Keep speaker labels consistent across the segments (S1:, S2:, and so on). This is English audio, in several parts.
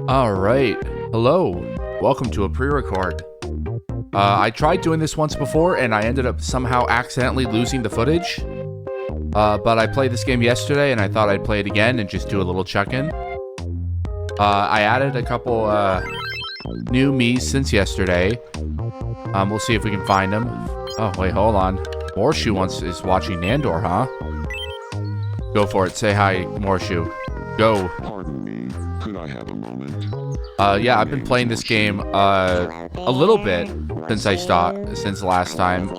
S1: Alright, hello, welcome to a pre-record. I tried doing this once before and I ended up somehow accidentally losing the footage. But I played this game yesterday and I thought I'd play it again and just do a little check-in. I added a couple new Miis since yesterday. We'll see if we can find them. Oh, wait, hold on. Morshu is watching Nandor, huh? Go for it, say hi, Morshu. Go.
S2: Pardon me, could I have a moment?
S1: Yeah, I've been playing this game a little bit since last time.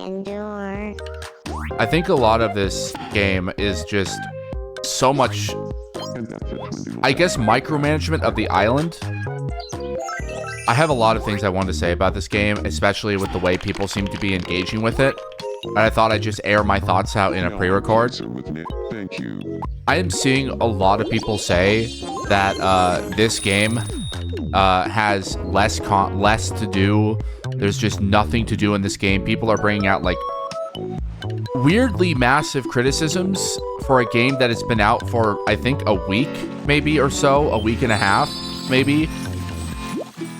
S1: I think a lot of this game is just so much, I guess, micromanagement of the island. I have a lot of things I want to say about this game, especially with the way people seem to be engaging with it. And I thought I'd just air my thoughts out in a pre-record.
S2: Thank you.
S1: I am seeing a lot of people say that this game has less to do. There's just nothing to do in this game. People are bringing out like weirdly massive criticisms for a game that has been out for, I think, a week maybe or so, a week and a half maybe,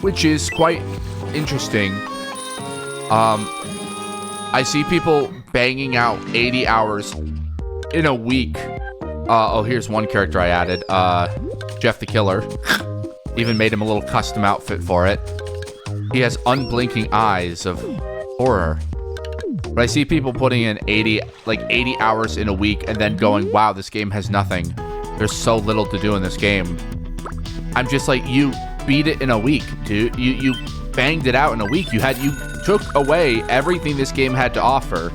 S1: which is quite interesting. I see people banging out 80 hours in a week. Oh, here's one character I added, Jeff the Killer. Even made him a little custom outfit for it. He has unblinking eyes of horror. But I see people putting in 80 hours in a week and then going, wow, this game has nothing. There's so little to do in this game. I'm just like, you beat it in a week, dude. You banged it out in a week. You took away everything this game had to offer.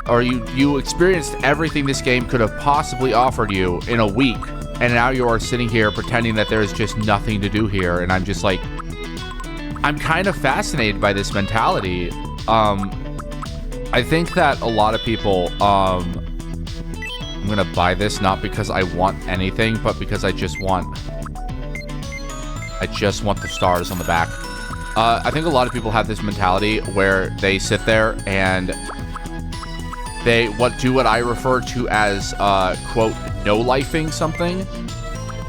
S1: Or you experienced everything this game could have possibly offered you in a week. And now you are sitting here pretending that there's just nothing to do here. And I'm just like, I'm kind of fascinated by this mentality. I think that a lot of people, I'm going to buy this not because I want anything, but because I just want the stars on the back. I think a lot of people have this mentality where they sit there and they do what I refer to as, quote, no-lifing something.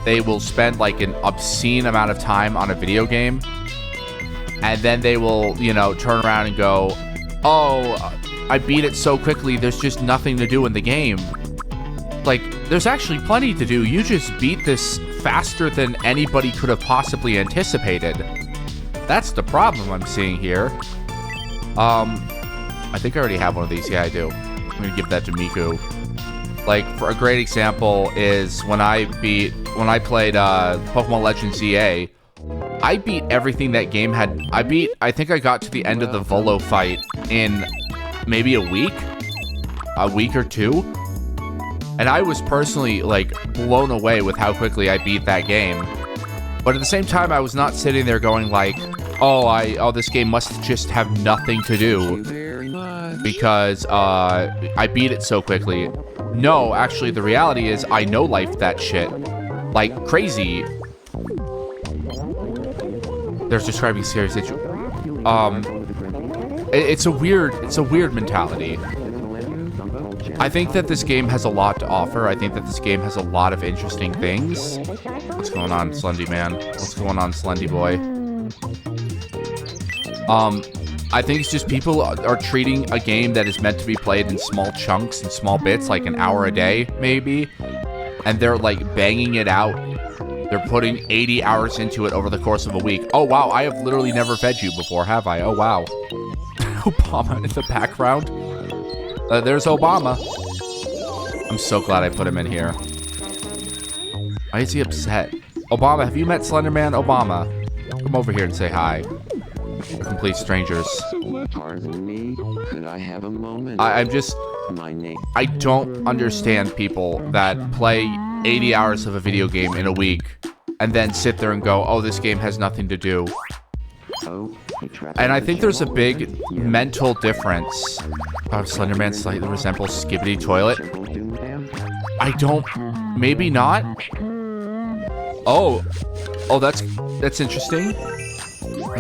S1: They will spend like an obscene amount of time on a video game, and then they will, turn around and go, oh, I beat it so quickly, there's just nothing to do in the game. Like, there's actually plenty to do. You just beat this faster than anybody could have possibly anticipated. That's the problem I'm seeing here. I think I already have one of these. Yeah, I do. I'm gonna give that to Miku. Like, for a great example is when I played Pokemon Legends ZA, I beat everything that game had. I think I got to the end of the Volo fight in maybe a week or two. And I was personally, like, blown away with how quickly I beat that game. But at the same time, I was not sitting there going like, oh, this game must just have nothing to do because I beat it so quickly. No, actually, the reality is I no-lifed that shit like crazy. They're describing serious situation. It's a weird mentality. I think that this game has a lot to offer. I think that this game has a lot of interesting things. What's going on, Slendy man? What's going on, Slendy boy? I think it's just people are treating a game that is meant to be played in small chunks and small bits, like an hour a day, maybe. And they're like banging it out. They're putting 80 hours into it over the course of a week. Oh, wow, I have literally never fed you before, have I? Oh, wow. Obama in the background. There's Obama. I'm so glad I put him in here. Why is he upset? Obama, have you met Slenderman? Obama, come over here and say hi. We're complete strangers.
S2: Pardon me, could I have a moment?
S1: I don't understand people that play 80 hours of a video game in a week and then sit there and go, oh, this game has nothing to do. And I think there's a big mental difference. Oh, Slenderman slightly resembles Skibbity Toilet. Maybe not. Oh, that's interesting.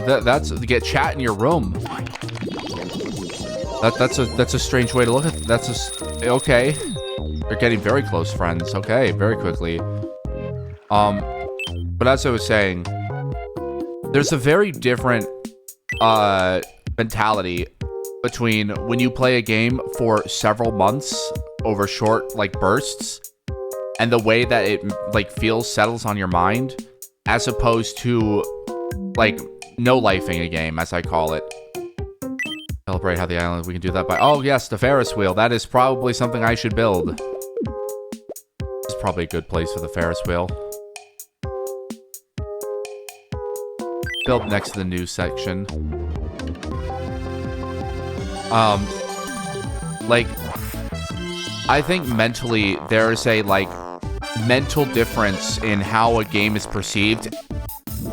S1: That's get chat in your room. That's a strange way to look at it. Okay. They're getting very close friends. Okay, very quickly. But But as I was saying, there's a very different mentality between when you play a game for several months over short like bursts and the way that it like feels settles on your mind, as opposed to like no-lifing a game, as I call it. Celebrate how the island, we can do that by, oh yes, the Ferris wheel. That is probably something I should build. This is probably a good place for the Ferris wheel. Built next to the news section. Like, I think mentally there's a like mental difference in how a game is perceived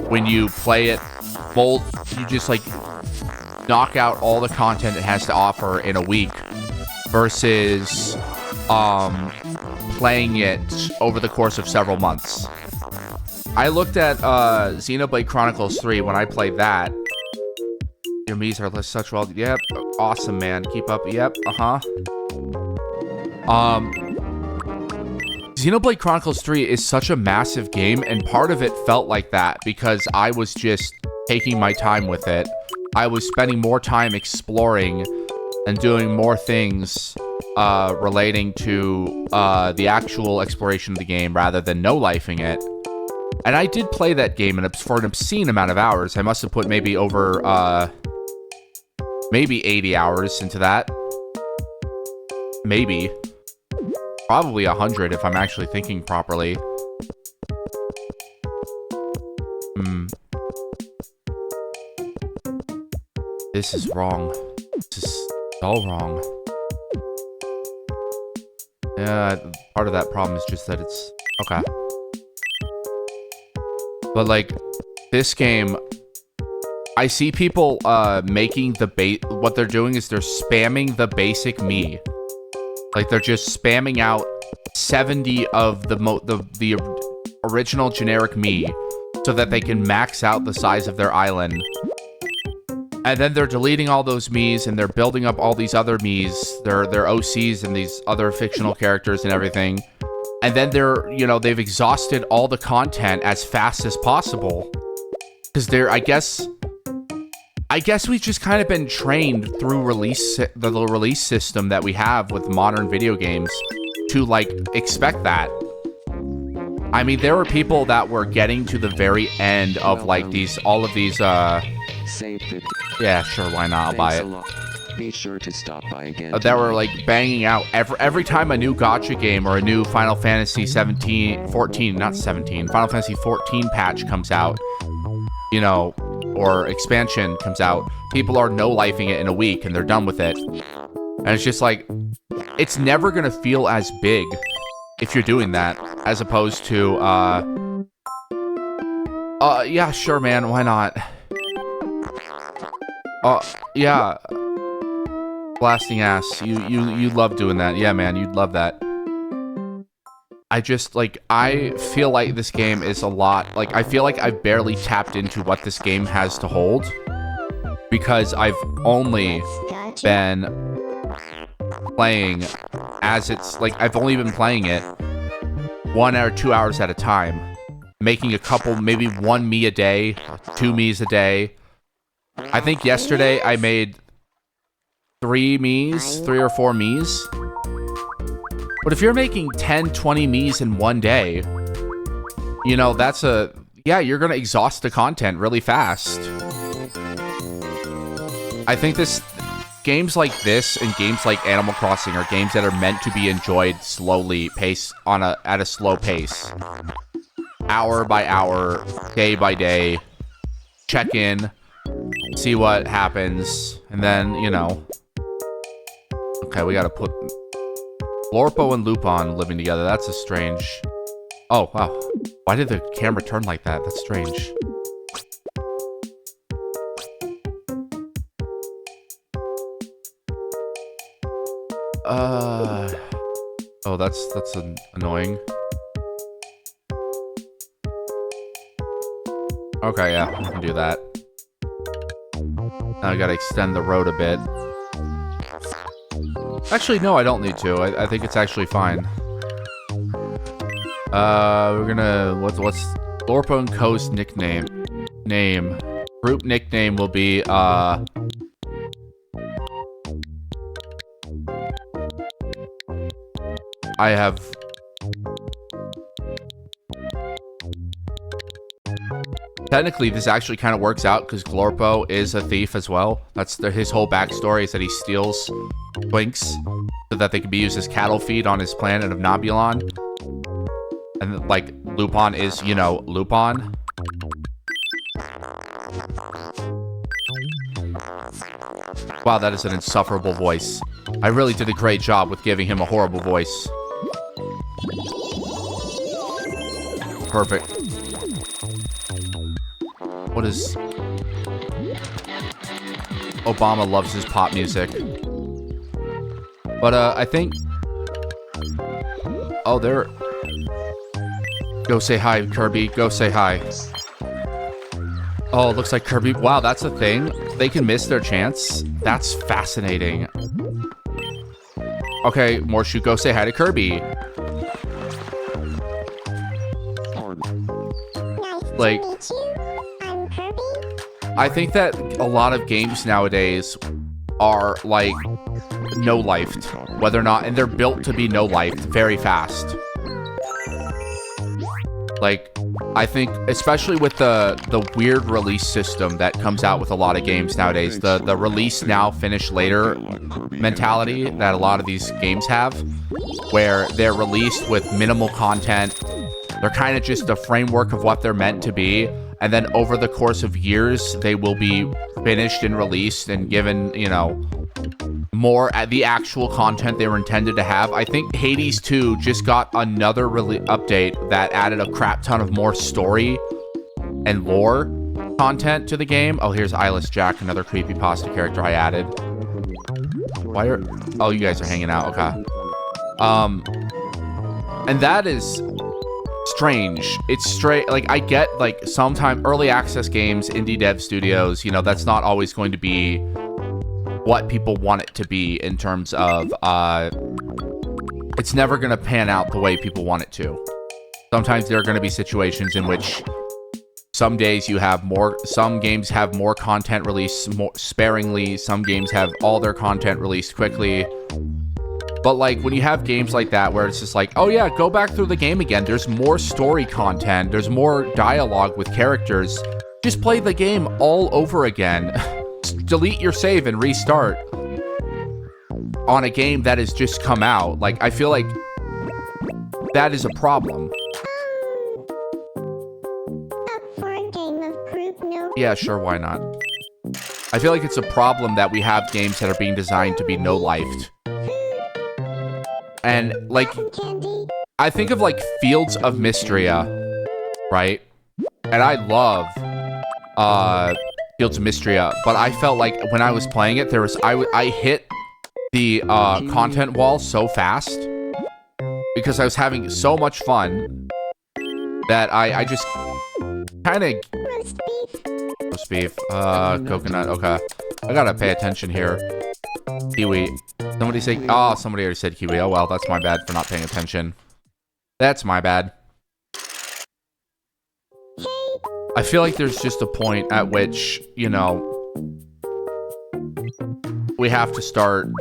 S1: when you play it full. You just like knock out all the content it has to offer in a week versus playing it over the course of several months. I looked at Xenoblade Chronicles 3 when I played that. Your Miis are such well. Yep, awesome, man. Keep up. Yep, Xenoblade Chronicles 3 is such a massive game, and part of it felt like that because I was just taking my time with it. I was spending more time exploring and doing more things relating to the actual exploration of the game rather than no-lifing it. And I did play that game for an obscene amount of hours. I must have put maybe over, maybe 80 hours into that. Maybe. Probably 100 if I'm actually thinking properly. This is wrong. This is so wrong. Yeah, part of that problem is just that it's... Okay. But, like, this game... I see people making the what they're doing is they're spamming the basic Mii. Like, they're just spamming out 70 of the original generic Mii so that they can max out the size of their island. And then they're deleting all those Miis and they're building up all these other Miis, their OCs and these other fictional characters and everything. And then they've exhausted all the content as fast as possible. Because I guess we've just kind of been trained through the release system that we have with modern video games to like expect that. I mean, there were people that were getting to the very end of like all of these yeah, sure, why not? I'll buy it.
S2: Be sure to stop by again.
S1: That were like banging out every time a new gacha game or a new Final Fantasy 14 patch comes out, you know, or expansion comes out, people are no-lifing it in a week and they're done with it. And it's just like, it's never gonna feel as big if you're doing that, as opposed to, yeah, sure, man, why not? Yeah. Blasting ass. You love doing that. Yeah, man, you'd love that. I just, like, I feel like this game is a lot, like, I feel like I've barely tapped into what this game has to hold. Because I've only been playing as it's, like, I've only been playing it 1 or 2 hours at a time. Making a couple, maybe 1 Mii a day, 2 Miis a day. I think yesterday I made 3 or 4 Miis. But if you're making 10, 20 Miis in 1 day, you know, yeah, you're gonna exhaust the content really fast. I think games like this and games like Animal Crossing are games that are meant to be enjoyed slowly, at a slow pace. Hour by hour, day by day, check in, see what happens, and then, you know. Okay, we gotta put Lorpo and Lupin living together. That's a strange... Oh, wow. Why did the camera turn like that? That's strange. Oh, that's annoying. Okay, yeah, we can do that. Now I gotta extend the road a bit. Actually, no, I don't need to. I think it's actually fine. We're gonna... Glorpo and Co's nickname. Group nickname will be, I have... Technically, this actually kind of works out because Glorpo is a thief as well. That's his whole backstory is that he steals twinks so that they can be used as cattle feed on his planet of Nabulon. And, like, Lupin is, you know, Lupin. Wow, that is an insufferable voice. I really did a great job with giving him a horrible voice. Perfect. What is... Obama loves his pop music. But, I think... Oh, there... Go say hi, Kirby. Go say hi. Oh, it looks like Kirby... Wow, that's a thing? They can miss their chance? That's fascinating. Okay, Morshu, go say hi to Kirby. Like... I think that a lot of games nowadays are, like, no-lifed. Whether or not... And they're built to be no-lifed very fast. Like, I think, especially with the weird release system that comes out with a lot of games nowadays, the release now, finish later mentality that a lot of these games have, where they're released with minimal content. They're kind of just a framework of what they're meant to be. And then over the course of years, they will be finished and released and given, you know, more at the actual content they were intended to have. I think Hades 2 just got another update that added a crap ton of more story and lore content to the game. Oh, here's Eyeless Jack, another creepypasta character I added. Why are... Oh, you guys are hanging out. Okay. And that is... strange. It's straight, like, I get, like, sometime early access games, indie dev studios, you know, that's not always going to be what people want it to be in terms of, it's never going to pan out the way people want it to. Sometimes there are going to be situations in which some days you have more, some games have more content released more sparingly, some games have all their content released quickly. But, like, when you have games like that where it's just like, oh yeah, go back through the game again. There's more story content. There's more dialogue with characters. Just play the game all over again. Delete your save and restart on a game that has just come out. Like, I feel like that is a problem. Yeah, sure, why not? I feel like it's a problem that we have games that are being designed to be no-lifed. And, like, I think of, like, Fields of Mystria, right? And I love Fields of Mystria, but I felt like when I was playing it, I hit the content wall so fast because I was having so much fun that I just kind of... Roast beef. Coconut. Okay. I gotta pay attention here. Kiwi. Somebody say... Oh, somebody already said kiwi. Oh, well, that's my bad for not paying attention. That's my bad. I feel like there's just a point at which, you know, we have to start...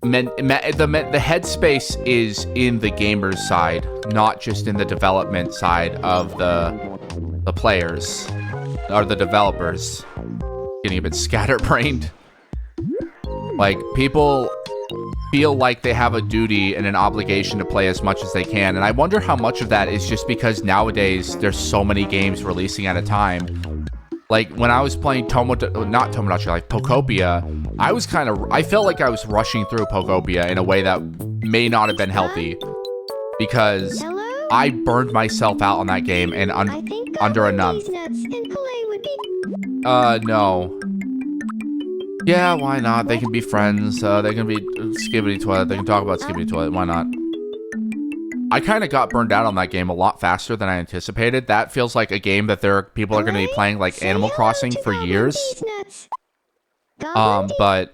S1: The headspace is in the gamer's side, not just in the development side of the players. Or the developers. Getting a bit scatterbrained. Like, people feel like they have a duty and an obligation to play as much as they can. And I wonder how much of that is just because nowadays there's so many games releasing at a time. Like, when I was playing not Tomodachi, like Pokopia, I felt like I was rushing through Pokopia in a way that may not have been healthy. Because I burned myself out on that game in under a month. No. Yeah, why not? They can be friends. They can be Skibbity Toilet. They can talk about Skibbity Toilet. Why not? I kind of got burned out on that game a lot faster than I anticipated. That feels like a game that people are going to be playing like Animal Crossing for years. But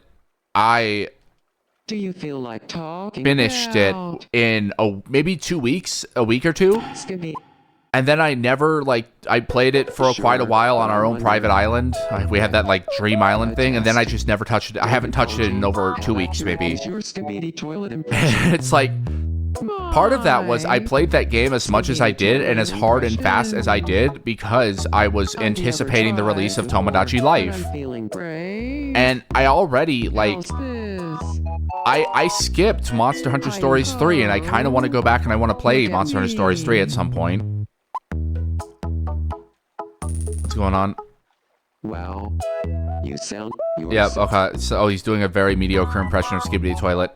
S1: I
S2: Do you feel like talking?
S1: finished it in maybe 2 weeks, a week or two.
S2: Skibby.
S1: And then I never, like, I played it for quite a while on our own private island. We had that, like, Dream Island thing, and then I just never touched it. I haven't touched it in over 2 weeks, maybe. It's like, part of that was I played that game as much as I did and as hard and fast as I did because I was anticipating the release of Tomodachi Life. And I already, like, I skipped Monster Hunter Stories 3, and I kind of want to go back and I want to play Monster Hunter Stories 3 at some point. What's going on?
S2: Wow. You sound...
S1: Yeah, okay. So, he's doing a very mediocre impression of Skibidi Toilet.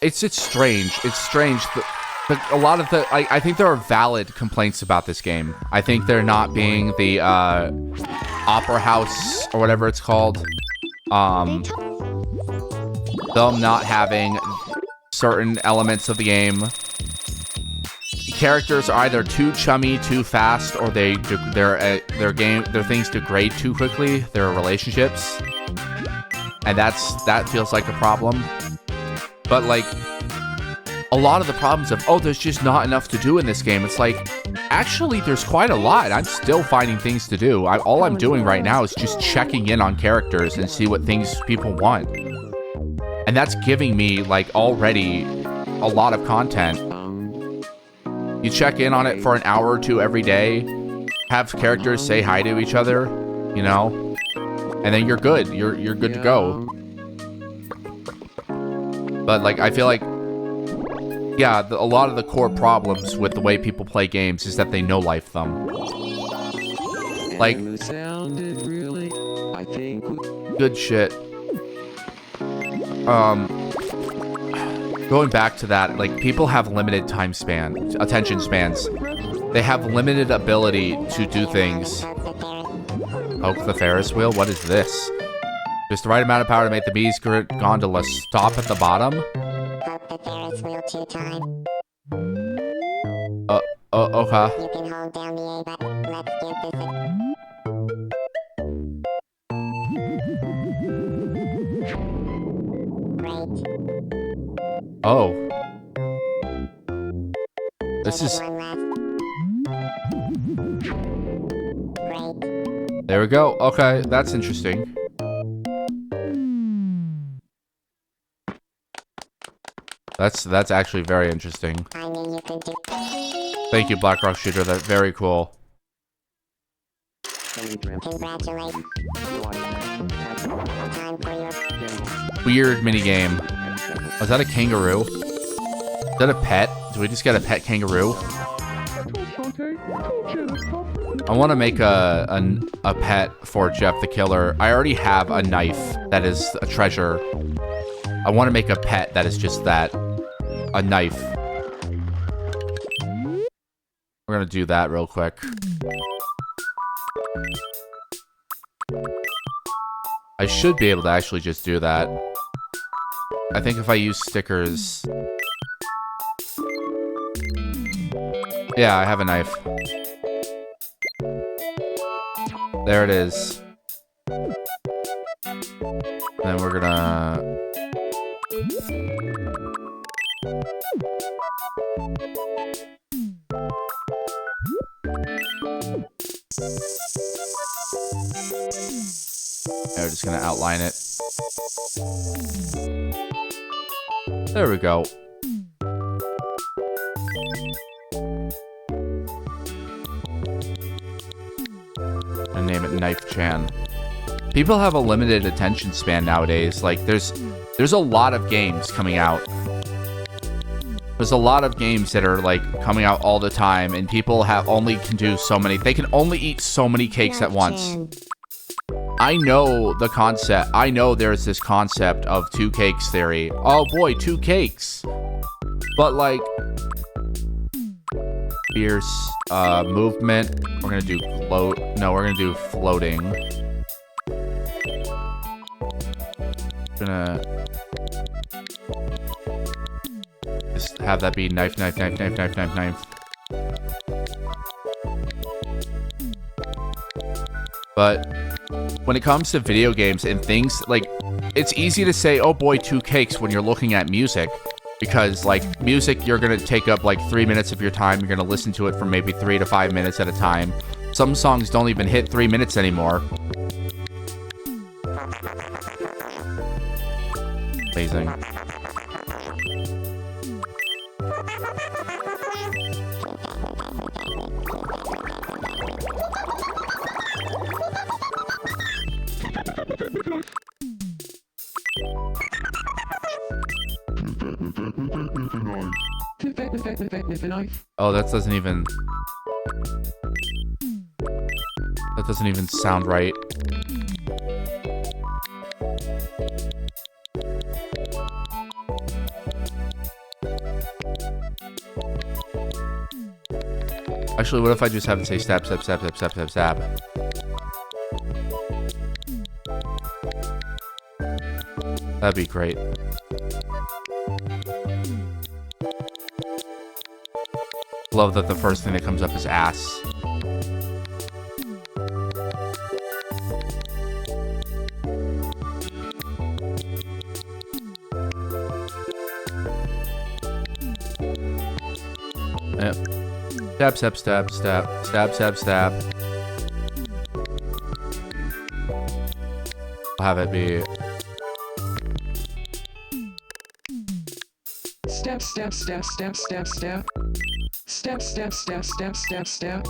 S1: It's strange. It's strange. A lot of the... I think there are valid complaints about this game. I think they're not being the, Opera House, or whatever it's called. Them not having certain elements of the game. Characters are either too chummy, too fast, or their things degrade too quickly. Their relationships, and that feels like a problem. But like a lot of the problems of there's just not enough to do in this game. It's like actually there's quite a lot. I'm still finding things to do. All I'm doing right now is just checking in on characters and see what things people want. And that's giving me, like, already a lot of content. You check in on it for an hour or two every day, have characters say hi to each other, you know, and then you're good. You're good to go. But, like, I feel like, yeah, a lot of the core problems with the way people play games is that they no-life them. Like, good shit. Going back to that, like, people have limited attention spans. They have limited ability to do things. Oh, the Ferris wheel? What is this? Just the right amount of power to make the bees gondola stop at the bottom?
S3: Hold the Ferris wheel 2 times.
S1: Okay.
S3: You can hold down the A button. Let's give this a... Great.
S1: Oh. This is...
S3: Great.
S1: There we go. Okay, that's interesting. That's actually very interesting.
S3: I knew you could do...
S1: Thank you, Black Rock Shooter. That's very cool.
S3: Congratulations. Time for your...
S1: Weird minigame. Was that a kangaroo? Is that a pet? Do we just get a pet kangaroo? I want to make a pet for Jeff the Killer. I already have a knife that is a treasure. I want to make a pet that is just that. A knife. We're gonna do that real quick. I should be able to actually just do that. I think if I use stickers... Yeah, I have a knife. There it is. And then we're gonna... We're just gonna outline it. There we go. And name it Knife Chan. People have a limited attention span nowadays. Like, there's a lot of games coming out. There's a lot of games that are, like, coming out all the time, and people can do so many. They can only eat so many cakes at once. I know the concept. I know there's this concept of 2 cakes theory. Oh boy, 2 cakes. But, like, fierce movement. We're gonna do float. No, we're gonna do floating. Gonna just have that be knife, knife, knife, knife, knife, knife, knife. But when it comes to video games and things, like, it's easy to say, oh boy, 2 cakes when you're looking at music. Because, like, music, you're going to take up, like, 3 minutes of your time. You're going to listen to it for maybe 3 to 5 minutes at a time. Some songs don't even hit 3 minutes anymore. Amazing. Oh, that doesn't even... That doesn't even sound right. Actually, what if I just have it say stab, stab, stab, stab, stab, stab, stab? That'd be great. Love that the first thing that comes up is ass. Yep. Stab, stab, stab, stab, stab, stab, stab. I'll have it be...
S2: Stab, stab, stab, stab, stab, stab. Stab, stab, stab, stab, stab, stab.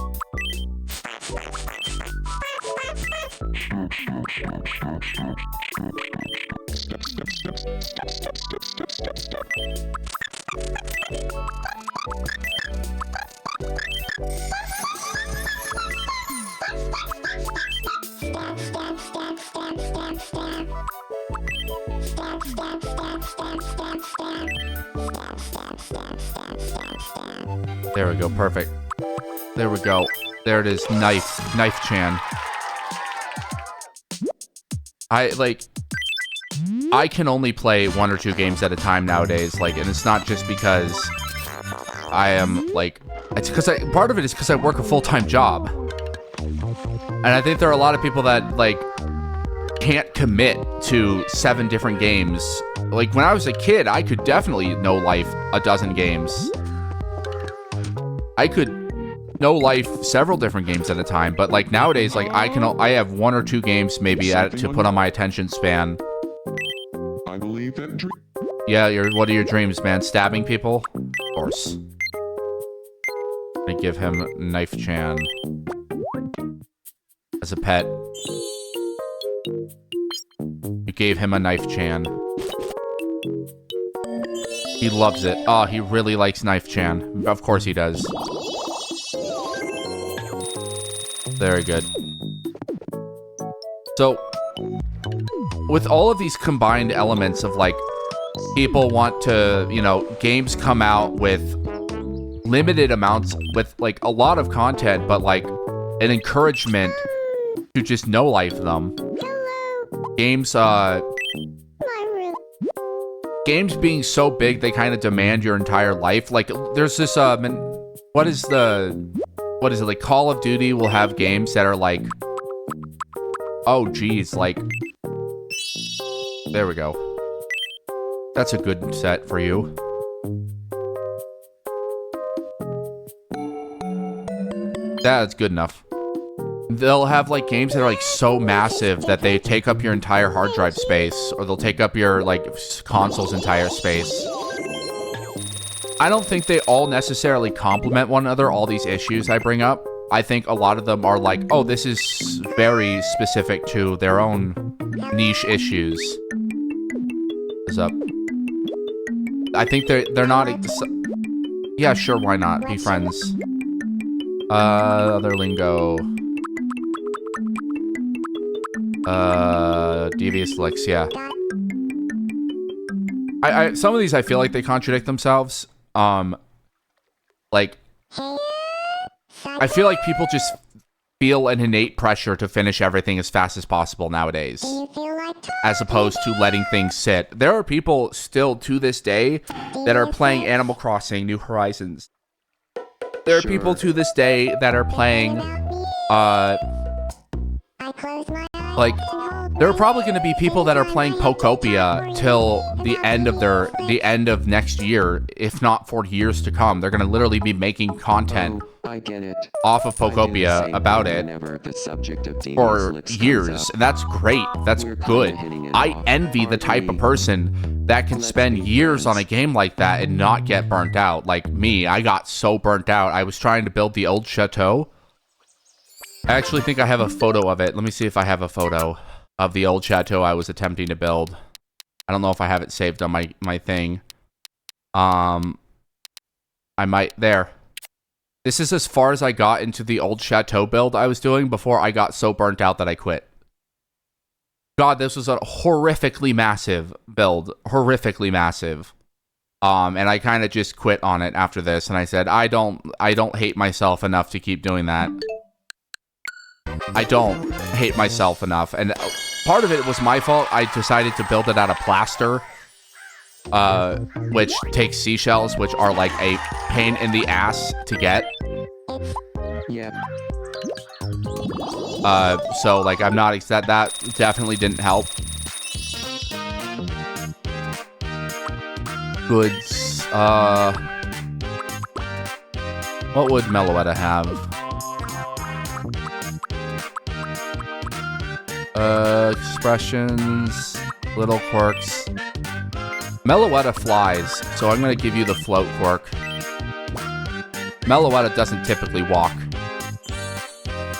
S1: There we go, perfect. There we go. There it is, Knife Chan. I can only play 1 or 2 games at a time nowadays, like, and it's not just because I am, like, it's because part of it is because I work a full-time job. And I think there are a lot of people that, like, can't commit to 7 different games. Like, when I was a kid, I could definitely know life a dozen games. I could know life several different games at a time, but like nowadays, like I have 1 or 2 games maybe to put on my attention span.
S4: I believe that dream.
S1: Yeah, what are your dreams, man? Stabbing people? Of course. I give him Knife Chan as a pet. You gave him a Knife Chan. He loves it. Oh, he really likes Knife Chan. Of course he does. Very good. So, with all of these combined elements of, like, people want to, you know, games come out with limited amounts, with, like, a lot of content, but, like, an encouragement to just no-life them. Games, games being so big, they kind of demand your entire life. Like, there's this, what is it, like, Call of Duty will have games that are like, oh, geez, like, there we go. That's a good set for you. That's good enough. They'll have, like, games that are, like, so massive that they take up your entire hard drive space, or they'll take up your, like, console's entire space. I don't think they all necessarily complement one another, all these issues I bring up. I think a lot of them are like, oh, this is very specific to their own niche issues. What's up? I think they're not... Yeah, sure, why not? Be friends. Other lingo... Devious Licks, yeah. Some of these I feel like they contradict themselves. Like, I feel like people just feel an innate pressure to finish everything as fast as possible nowadays, as opposed to letting things sit. There are people still to this day that are playing Animal Crossing New Horizons. There are people to this day that are playing, like, There are probably going to be people that are playing Pokopia till the end of next year, if not for years to come. They're going to literally be making content
S2: I get it.
S1: off of
S2: I do the
S1: Pokopia
S2: same
S1: about
S2: thing
S1: it
S2: whenever the subject of Dina's
S1: for
S2: lips comes
S1: years.
S2: up.
S1: And that's great. That's
S2: We're kinda
S1: good.
S2: hitting it
S1: I
S2: off,
S1: envy the
S2: aren't
S1: type of
S2: we?
S1: person that can
S2: Let's
S1: spend
S2: be
S1: years on a
S2: friends.
S1: game like that and not get burnt out. Like me, I got so burnt out. I was trying to build the old chateau. I actually think I have a photo of it. Let me see if I have a photo of the old chateau I was attempting to build. I don't know if I have it saved on my thing. I might. There. This is as far as I got into the old chateau build I was doing before I got so burnt out that I quit. God, this was a horrifically massive build. Horrifically massive. And I kind of just quit on it after this, and I said, I don't hate myself enough to keep doing that. I don't hate myself enough. And part of it was my fault. I decided to build it out of plaster, which takes seashells, which are like a pain in the ass to get.
S2: Yeah.
S1: So like I'm not that definitely didn't help. Goods. What would Meloetta have? Expressions, little quirks. Meloetta flies, so I'm gonna give you the float quirk. Meloetta doesn't typically walk.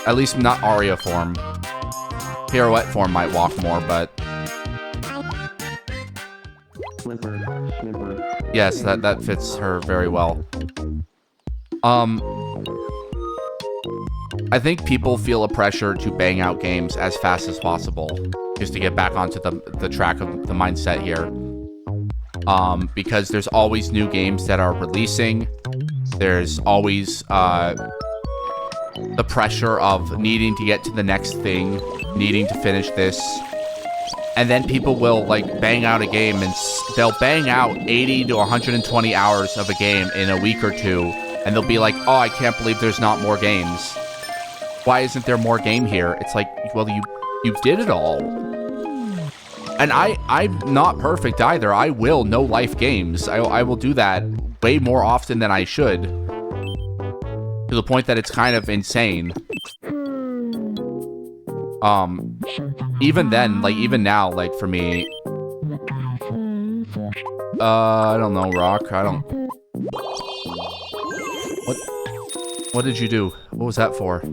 S1: At least not Aria form. Pirouette form might walk more, but yes, that fits her very well. I think people feel a pressure to bang out games as fast as possible, just to get back onto the track of the mindset here. Because there's always new games that are releasing. There's always the pressure of needing to get to the next thing, needing to finish this. And then people will like bang out a game, and they'll bang out 80 to 120 hours of a game in a week or two, and they'll be like, oh, I can't believe there's not more games. Why isn't there more game here? It's like, well, you did it all. And I'm not perfect either. I will no life games. I will do that way more often than I should, to the point that it's kind of insane. Even then, like even now, like for me, I don't know, Rock. I don't. What did you do? What was that for?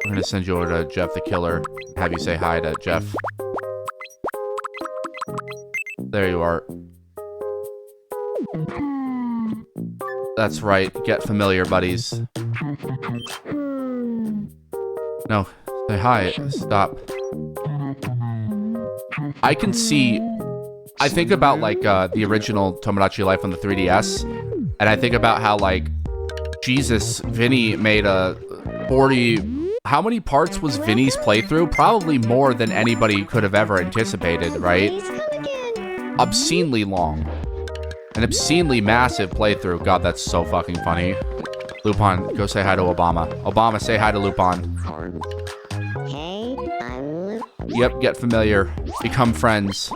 S1: I'm gonna send you over to Jeff the Killer. Have you say hi to Jeff. There you are. That's right. Get familiar, buddies. No. Say hi. Stop. I can see... I think about, like, the original Tomodachi Life on the 3DS, and I think about how, like, Jesus, Vinny made a 40... How many parts was Vinny's playthrough? Probably more than anybody could have ever anticipated, right? Obscenely long. An obscenely massive playthrough. God, that's so fucking funny. Lupin, go say hi to Obama. Obama, say hi to Lupin.
S3: Hey, I'm Luke.
S1: Yep, get familiar. Become friends.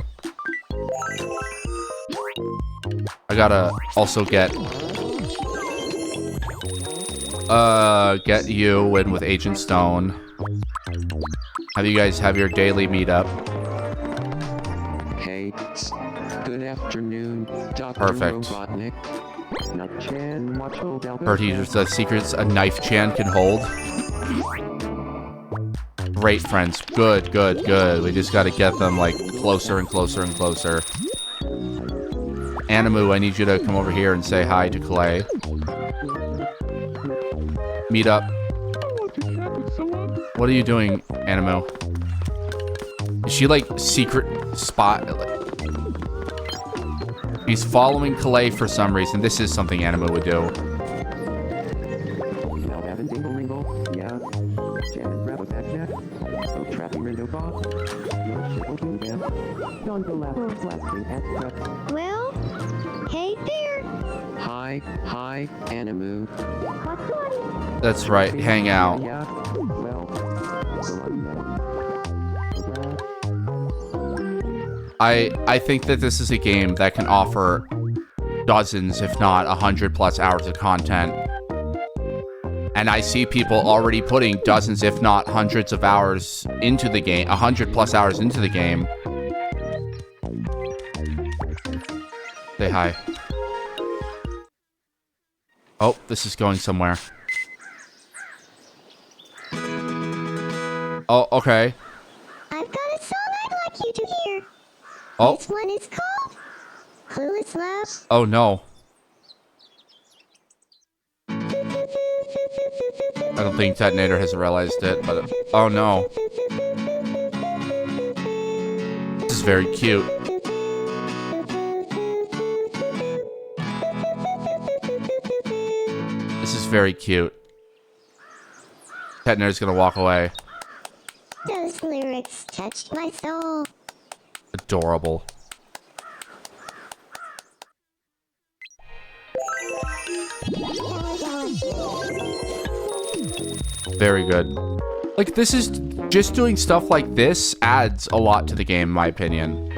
S1: I gotta also get you in with Agent Stone. Have you guys have your daily meetup?
S2: Hey, good afternoon, Dr.
S1: Perfect.
S2: Robotnik.
S1: Heard he's the secrets a knife Chan can hold. Great friends. Good, good, good. We just gotta get them like closer and closer and closer. Animu, I need you to come over here and say hi to Clay. Meet up. What are you doing, Animu? Is she like secret spot? He's following Calais for some reason. This is something Animu would do.
S5: Well,
S3: Hey there.
S2: Hi, Animu.
S1: That's right, hang out.
S2: Yeah, well, so
S1: I think that this is a game that can offer dozens, if not 100+ hours of content. And I see people already putting dozens, if not hundreds of hours into the game, 100+ hours into the game. Say hi. Oh, this is going somewhere. Oh, okay.
S3: I've got a song I'd like you to hear.
S1: Oh,
S3: This one is called Clueless Love.
S1: oh no. I don't think Detonator has realized it, but oh no. This is very cute. This is very cute. Detonator's gonna walk away.
S3: Those lyrics touched my soul.
S1: Adorable. Very good. Like, this is just doing stuff like this adds a lot to the game, in my opinion.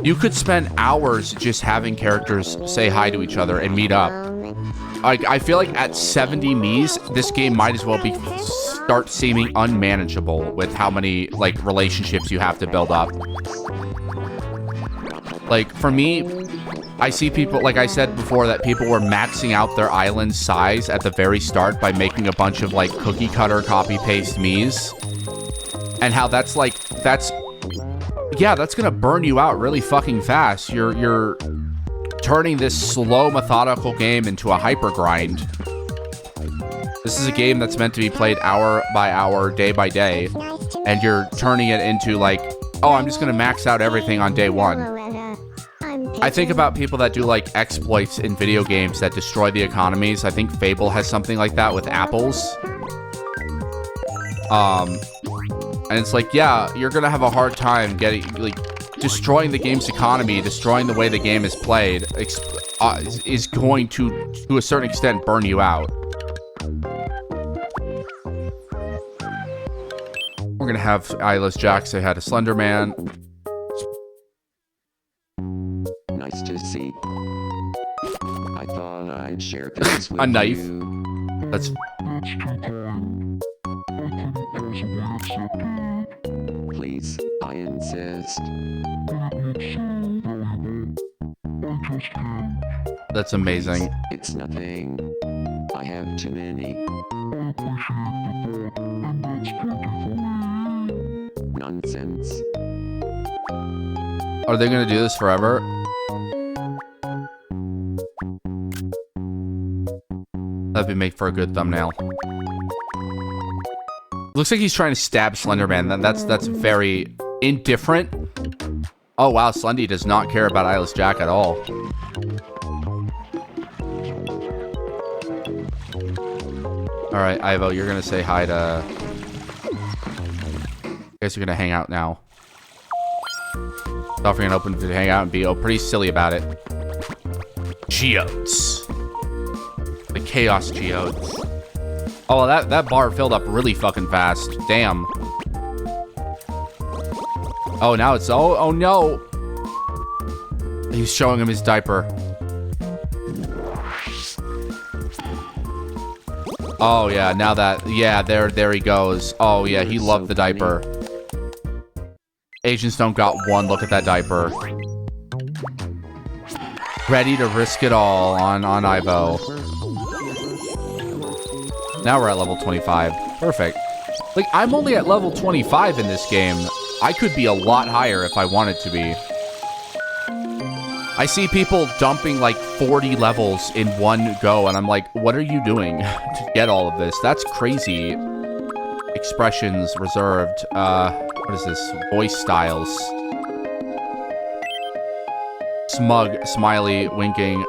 S1: You could spend hours just having characters say hi to each other and meet up. Like, I feel like at 70 Mii's, this game might as well start seeming unmanageable with how many, like, relationships you have to build up. Like, for me, I see people, like I said before, that people were maxing out their island size at the very start by making a bunch of, like, cookie cutter copy paste Mii's. And how that's, like, yeah, that's gonna burn you out really fucking fast. You're turning this slow, methodical game into a hyper grind. This is a game that's meant to be played hour by hour, day by day, and you're turning it into, like, oh, I'm just gonna max out everything on day one. I think about people that do, like, exploits in video games that destroy the economies. I think Fable has something like that with apples. And it's like, yeah, you're gonna have a hard time getting, like, destroying the game's economy, destroying the way the game is played, is going to a certain extent, burn you out. We're gonna have Eyeless Jack say hi to Slender Man.
S2: nice to see. I thought I'd share this with
S1: A knife.
S2: you.
S1: That's
S2: Please, I insist.
S1: that's amazing.
S2: It's nothing. I have too many. Nonsense.
S1: Are they gonna do this forever? That'd make for a good thumbnail. Looks like he's trying to stab Slenderman. That's very indifferent. Oh wow, Slendy does not care about Eyeless Jack at all. Alright, Ivo, you're gonna say hi to... I guess you're gonna hang out now. Offering an open to hang out and be pretty silly about it. Geodes. The Chaos Geodes. Oh, that bar filled up really fucking fast. Damn. Oh, now it's... Oh no! He's showing him his diaper. Oh, yeah, now that... Yeah, there he goes. Oh, yeah, he loved the diaper. Agent Stone got one look at that diaper. Ready to risk it all on Ivo. Now we're at level 25. Perfect. Like, I'm only at level 25 in this game. I could be a lot higher if I wanted to be. I see people dumping like 40 levels in one go, and I'm like, what are you doing to get all of this? That's crazy. Expressions reserved. What is this? Voice styles. Smug, smiley, winking.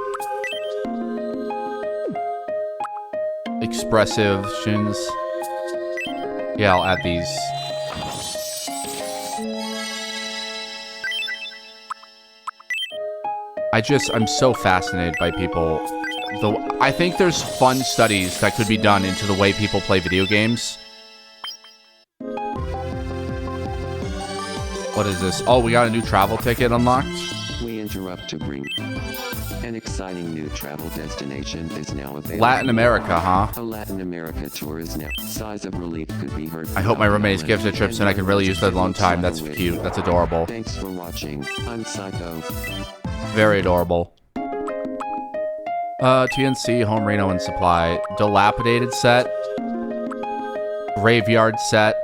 S1: Expressive shins. Yeah, I'll add these. I'm so fascinated by people. I think there's fun studies that could be done into the way people play video games. What is this? Oh, we got a new travel ticket unlocked.
S5: We interrupt to bring an exciting new travel destination is now available.
S1: Latin America, huh?
S5: A Latin America tour is now. Sighs of relief could be heard.
S1: I hope my roommate's gifted trips and I can really use that alone time. That's cute. That's adorable.
S5: Thanks for watching. I'm Psycho.
S1: Very adorable. TNC, Home Reno and Supply. Dilapidated set. Graveyard set.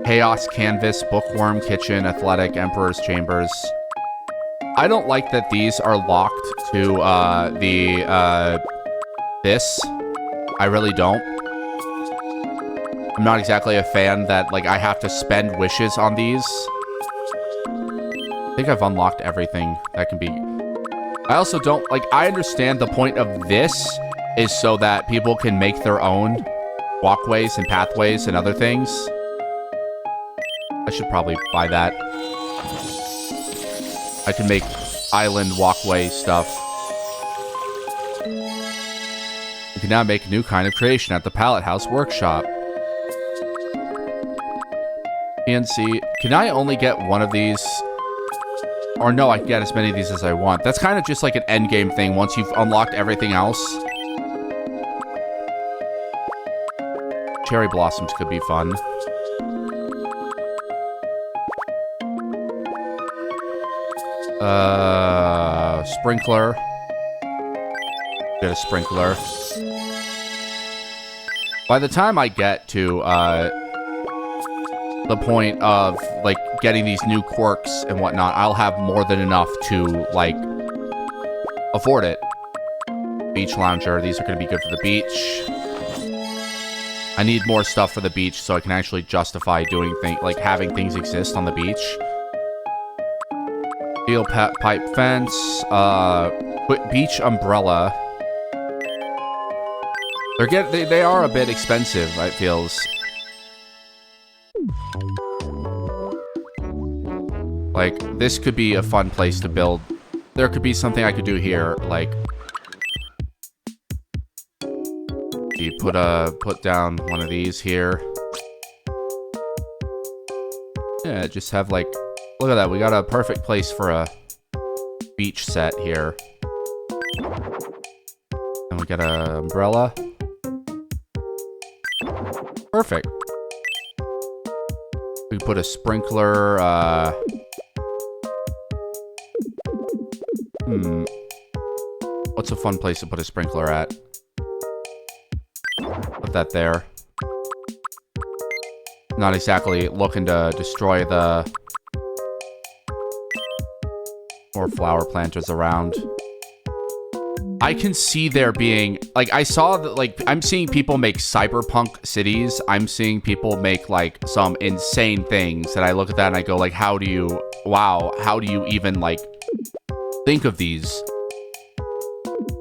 S1: Chaos Canvas, Bookworm, Kitchen, Athletic, Emperor's Chambers. I don't like that these are locked to, this. I really don't. I'm not exactly a fan that, like, I have to spend wishes on these. I think I've unlocked everything that can be... I also don't, like, I understand the point of this is so that people can make their own walkways and pathways and other things. I should probably buy that. I can make island walkway stuff. You can now make a new kind of creation at the Palette House Workshop. PNC, can I only get one of these? Or no, I can get as many of these as I want. That's kind of just like an endgame thing once you've unlocked everything else. Cherry blossoms could be fun. Sprinkler. Get a sprinkler. By the time I get to, the point of, like, getting these new quirks and whatnot, I'll have more than enough to, like, afford it. Beach lounger. These are going to be good for the beach. I need more stuff for the beach so I can actually justify doing things, like, having things exist on the beach. Steel pipe fence. Beach umbrella. They are a bit expensive, it feels. Like, this could be a fun place to build. There could be something I could do here, like... You put down one of these here. Yeah, just have, like... Look at that, we got a perfect place for a beach set here. And we got an umbrella. Perfect. We put a sprinkler, What's a fun place to put a sprinkler at? Put that there. Not exactly looking to destroy the... More flower planters around. I can see there being... Like, I saw that, like, I'm seeing people make cyberpunk cities. I'm seeing people make, like, some insane things. And I look at that and I go, like, how do you... Wow, how do you even, like, think of these?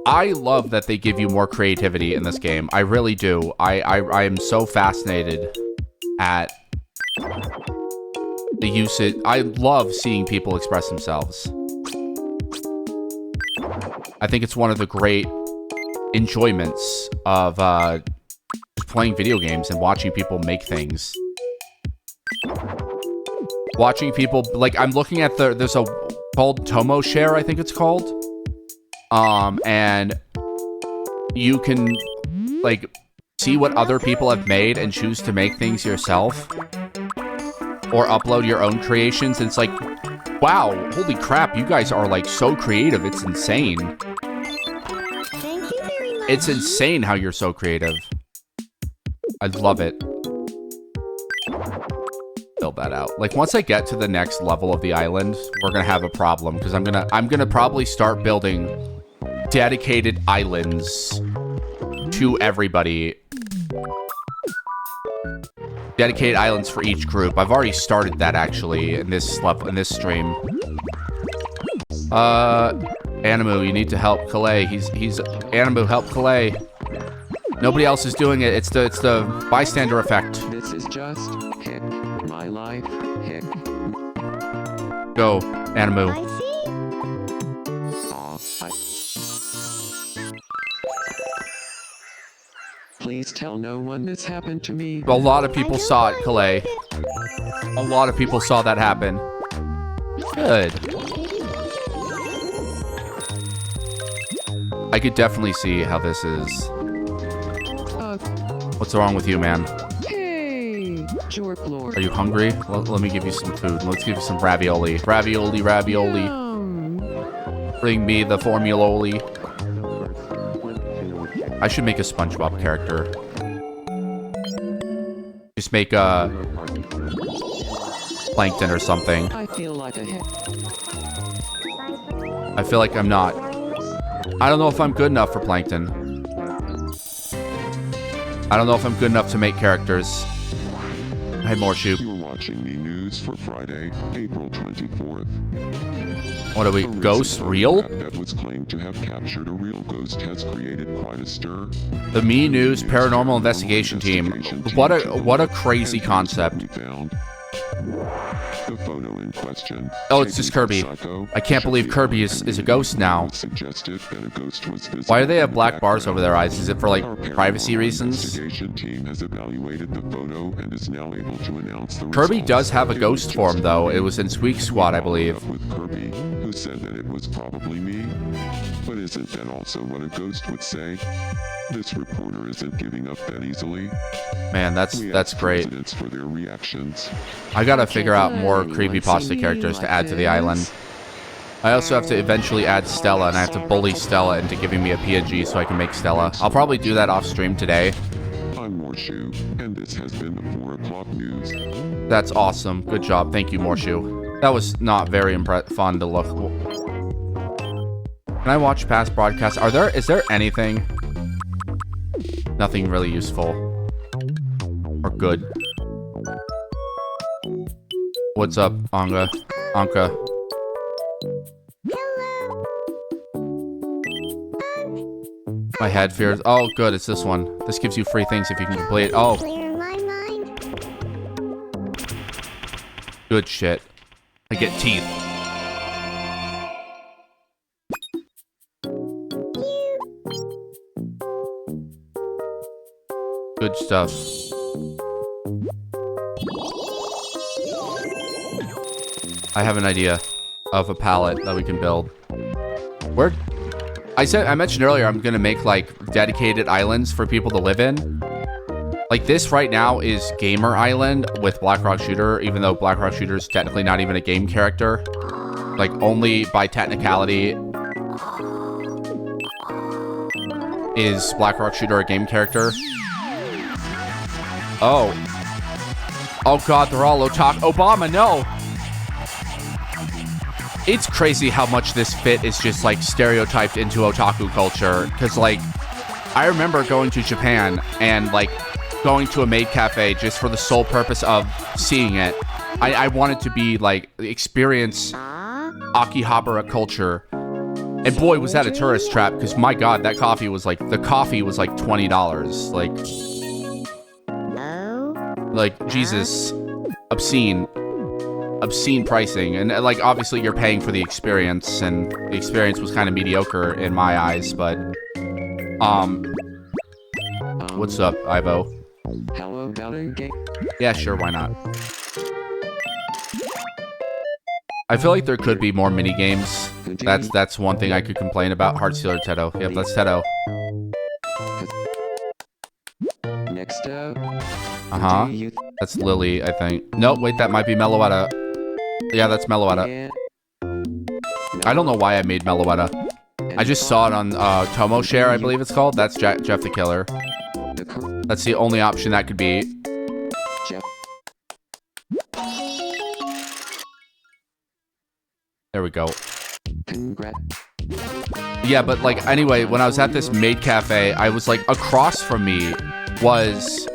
S1: I love that they give you more creativity in this game. I really do. I am so fascinated at the usage. I love seeing people express themselves. I think it's one of the great enjoyments of playing video games and watching people make things. Watching people, like, I'm looking at there's a called Tomo Share, I think it's called. And you can, like, see what other people have made and choose to make things yourself. Or upload your own creations. And it's like, wow, holy crap, you guys are, like, so creative. It's insane.
S3: Thank you very much.
S1: It's insane how you're so creative. I love it. Build that out. Like, once I get to the next level of the island, we're gonna have a problem. Because I'm gonna probably start building dedicated islands to everybody. Dedicated islands for each group. I've already started that, actually, in this stream. Animu, you need to help Calais. Animu, help Calais. Nobody else is doing it. It's the bystander effect.
S5: This is just heck. My life, heck.
S1: Go, Animu.
S3: I see.
S5: Aw,
S2: Please tell no one this happened to me.
S1: A lot of people saw it, Calais. A lot of people saw that happen. Good. I could definitely see how this is. What's wrong with you, man?
S2: Hey, Jork Lord.
S1: Are you hungry? Let me give you some food. Let's give you some ravioli. Ravioli, ravioli. Bring me the formuloli. I should make a SpongeBob character. Just make a Plankton or something.
S2: I feel like
S1: I feel like I'm not. I don't know if I'm good enough for Plankton. I don't know if I'm good enough to make characters. Hey, Morshoot.
S4: You're watching the news for Friday, April 24th.
S1: What are we? Ghosts? Real?
S4: That was claimed to have captured a real ghost has created quite a stir.
S1: The Me News Paranormal Investigation Team. What a crazy concept.
S4: The photo in question.
S1: Oh, it's just Kirby. I can't believe Kirby is a ghost now. Why do they have black bars over their eyes? Is it for like privacy reasons?
S4: Team has evaluated the photo and is now able to announce the
S1: Kirby does have a ghost form though. It was in Squeak Squad, I believe.
S4: With Kirby, who said that it was probably me. But isn't that also what a ghost would say? This reporter isn't giving up that easily.
S1: Man, that's great.
S4: For their reactions.
S1: I gotta figure out more creepypasta characters to add to the island. I also have to eventually add Stella, and I have to bully Stella into giving me a PNG so I can make Stella. I'll probably do that off stream today.
S4: I'm Morshoe, and this has been the 4 o'clock news.
S1: That's awesome. Good job. Thank you, Morshoe. That was not very fun to look. Can I watch past broadcasts? Is there anything? Nothing really useful. Or good. What's up, Anka? My head fears. Oh, good. It's this one. This gives you free things if you can complete it. Oh.
S3: Clear my mind.
S1: Good shit. I get teeth. Good stuff. I have an idea of a palette that we can build. I mentioned earlier I'm gonna make like dedicated islands for people to live in. Like this right now is Gamer Island with Black Rock Shooter, even though Black Rock Shooter is technically not even a game character. Like only by technicality is Black Rock Shooter a game character. Oh. Oh god, they're all otaku. Obama, no! It's crazy how much this fit is just like stereotyped into otaku culture. Cause like, I remember going to Japan and like going to a maid cafe just for the sole purpose of seeing it. I wanted to be like, experience Akihabara culture. And boy, was that a tourist trap, because my god, that coffee was like, the coffee was like $20. Like, Jesus, obscene pricing. And like, obviously you're paying for the experience, and the experience was kind of mediocre in my eyes, but, what's up, Ivo?
S2: How about a game?
S1: Yeah, sure, why not? I feel like there could be more mini games. That's one thing I could complain about. Heartsealer Teto. Yep, that's Teto.
S2: Next up.
S1: Uh-huh. That's Lily, I think. Nope, wait, that might be Meloetta. Yeah, that's Meloetta. I don't know why I made Meloetta. I just saw it on Tomo Share, I believe it's called. That's Jeff the Killer. That's the only option that could be.
S2: Jeff.
S1: There we go.
S2: Congrats.
S1: Yeah, but like, anyway, when I was at this maid cafe, I was like, across from me was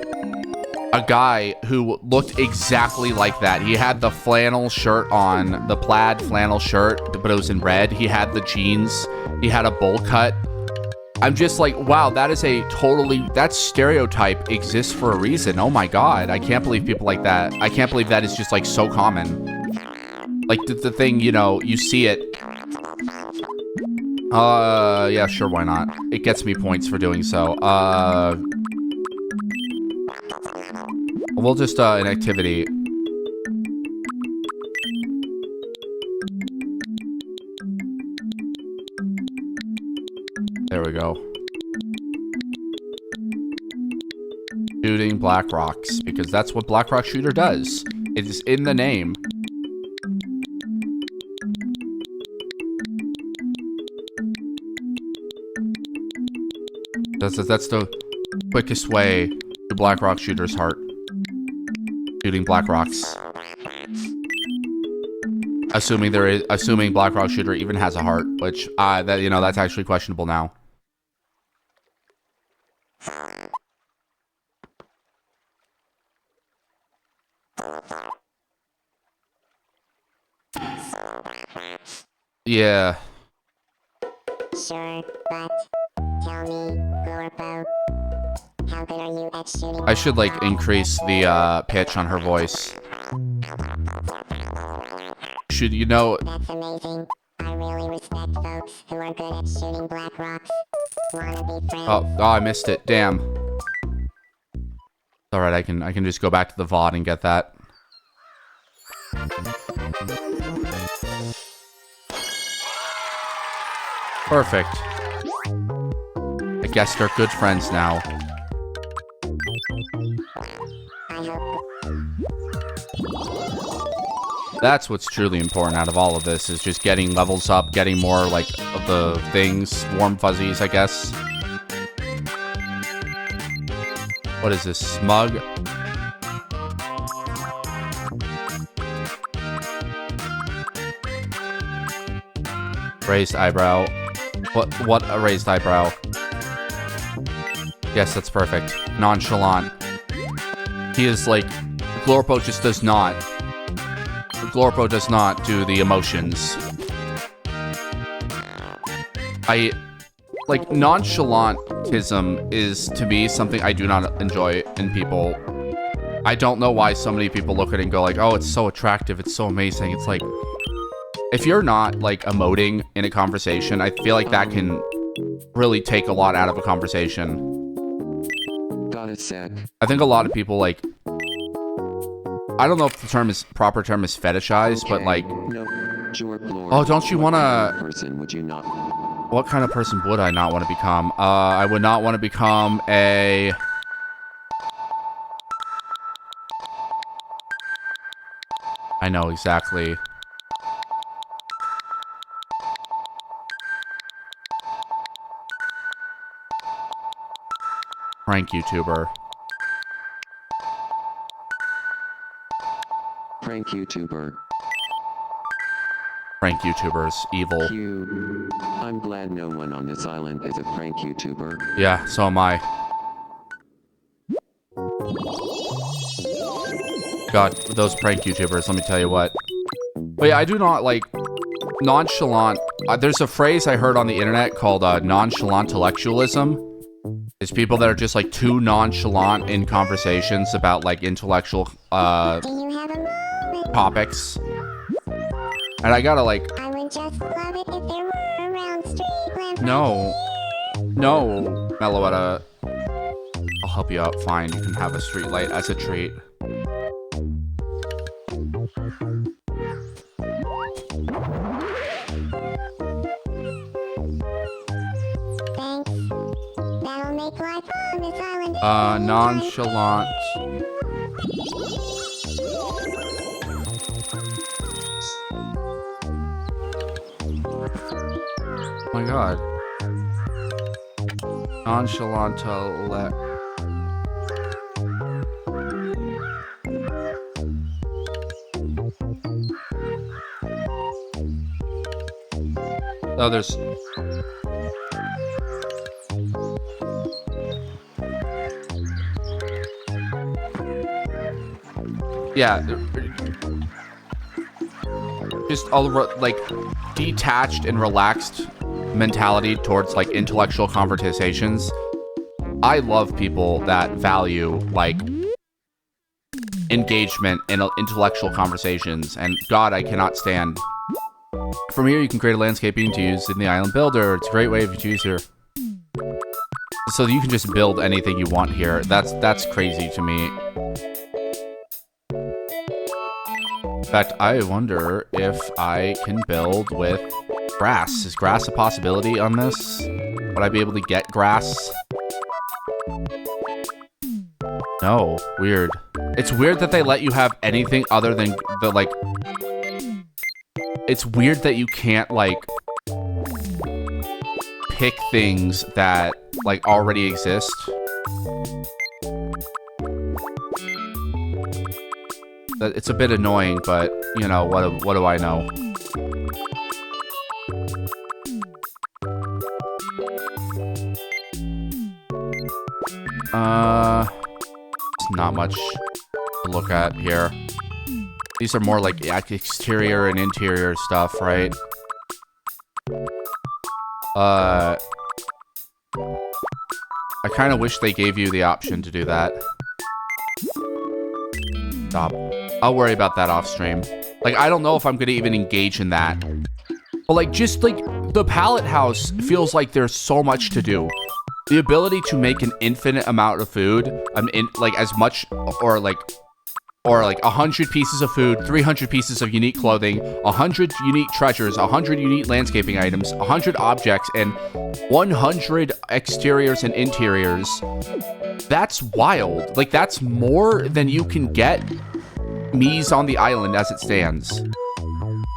S1: a guy who looked exactly like that. He had the flannel shirt on, the plaid flannel shirt, but it was in red. He had the jeans. He had a bowl cut. I'm just like, wow, that is that stereotype exists for a reason. Oh my God. I can't believe people like that. I can't believe that is just like so common. Like the thing, you know, you see it. Yeah, sure, why not? It gets me points for doing so. We'll just, an activity. There we go. Shooting black rocks, because that's what Black Rock Shooter does. It is in the name. That's the quickest way to Black Rock Shooter's heart. Shooting black rocks. Assuming Black Rock Shooter even has a heart, which that's actually questionable now. Yeah.
S3: Sure, but tell me, Glorpo, how good are you at shooting?
S1: I should like increase the pitch on her voice. Should you know?
S3: That's amazing. I really respect folks who are good at shooting black rocks. Wanna be friends?
S1: Oh, I missed it. Damn. All right, I can just go back to the VOD and get that. Perfect. I guess they're good friends now. That's what's truly important out of all of this, is just getting levels up, getting more, like, of the things, warm fuzzies, I guess. What is this, smug? Raised eyebrow. What a raised eyebrow. Yes, that's perfect. Nonchalant. He is like, Glorpo just does not. Glorpo does not do the emotions. Like, nonchalantism is, to me, something I do not enjoy in people. I don't know why so many people look at it and go like, oh, it's so attractive, it's so amazing. It's like, if you're not, like, emoting in a conversation, I feel like that can really take a lot out of a conversation.
S5: Got it, Sec.
S1: I think a lot of people, like, I don't know if the proper term is fetishized, but, like...
S5: No,
S1: oh, don't you want to...
S5: person would you not?
S1: What kind of person would I not want to become? I would not want to become a... I know exactly. Prank YouTuber.
S5: Prank YouTuber.
S1: Prank YouTubers. Evil.
S5: Q. I'm glad no one on this island is a prank YouTuber.
S1: Yeah, so am I. God, those prank YouTubers, let me tell you what. But yeah, I do not like nonchalant. There's a phrase I heard on the internet called nonchalant intellectualism. It's people that are just like too nonchalant in conversations about like intellectual
S3: Do you have a moment?
S1: topics. And I gotta like...
S3: I would just love it if there were around street lamps.
S1: No. No, Meloetta. I'll help you out. Fine, you can have a street light as a treat.
S3: Thanks. That'll make life on this island.
S1: Nonchalant. Oh my god. Nonchalant. Oh, there's... yeah. Just all like detached and relaxed mentality towards like intellectual conversations. I love people that value like engagement in intellectual conversations, and God, I cannot stand. From here, you can create a landscaping to use in the island builder. It's a great way if you choose here. So you can just build anything you want here. That's crazy to me. fact, I wonder if I can build with grass. Is grass a possibility on this? Would I be able to get grass? No, weird. It's weird that they let you have anything other than the, like... It's weird that you can't, like... pick things that, like, already exist. It's a bit annoying, but, you know, what do I know? It's not much to look at here. These are more like exterior and interior stuff, right? I kind of wish they gave you the option to do that. Stop. I'll worry about that off stream. Like, I don't know if I'm gonna even engage in that. But, like, just, like, the pallet house feels like there's so much to do. The ability to make an infinite amount of food, like, as much, or, like, 100 pieces of food, 300 pieces of unique clothing, 100 unique treasures, 100 unique landscaping items, 100 objects, and 100 exteriors and interiors. That's wild. Like, that's more than you can get Mii's on the island as it stands.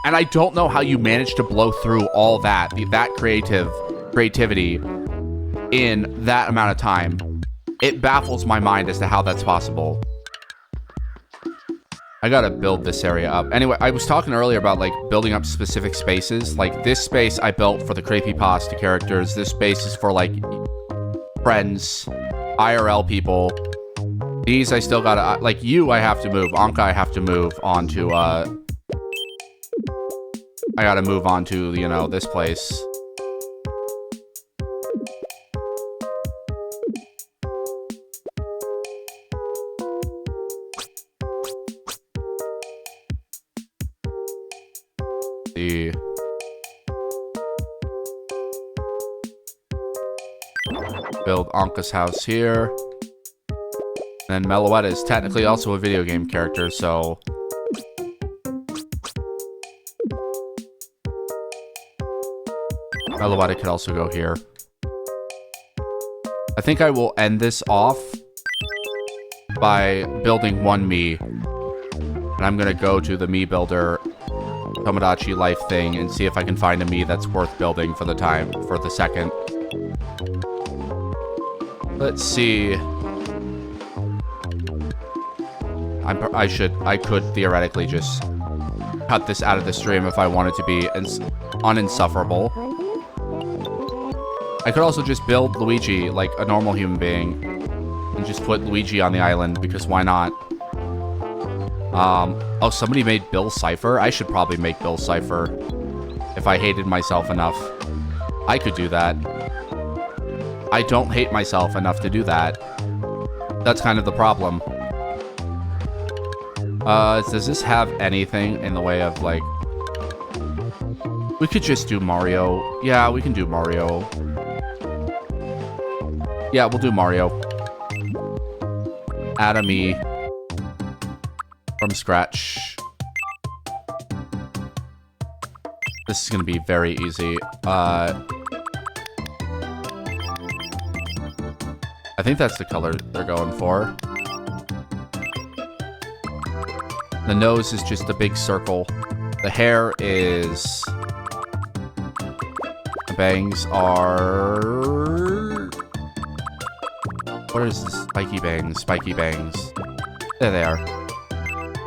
S1: And I don't know how you managed to blow through all that creativity in that amount of time. It baffles my mind as to how that's possible. I gotta build this area up. Anyway, I was talking earlier about, like, building up specific spaces. Like, this space I built for the creepypasta characters. This space is for, like, friends, IRL people. These I still gotta, like, you I have to move. Anka I have to move on to, I gotta move on to, you know, this place. Build Anka's house here. And Meloetta is technically also a video game character, so... Meloetta could also go here. I think I will end this off by building one Mii. And I'm gonna go to the Mii builder Tomodachi life thing and see if I can find a Mii that's worth building for the second. Let's see. I could theoretically just cut this out of the stream if I wanted to be uninsufferable. I could also just build Luigi like a normal human being and just put Luigi on the island, because why not? Oh, somebody made Bill Cipher? I should probably make Bill Cipher if I hated myself enough. I could do that. I don't hate myself enough to do that. That's kind of the problem. Does this have anything in the way of, like... We could just do Mario. Yeah, we can do Mario. Yeah, we'll do Mario. Add a Mii. From scratch. This is gonna be very easy. I think that's the color they're going for. The nose is just a big circle. The hair is... The bangs are... What is this? Spiky bangs. Spiky bangs. There they are.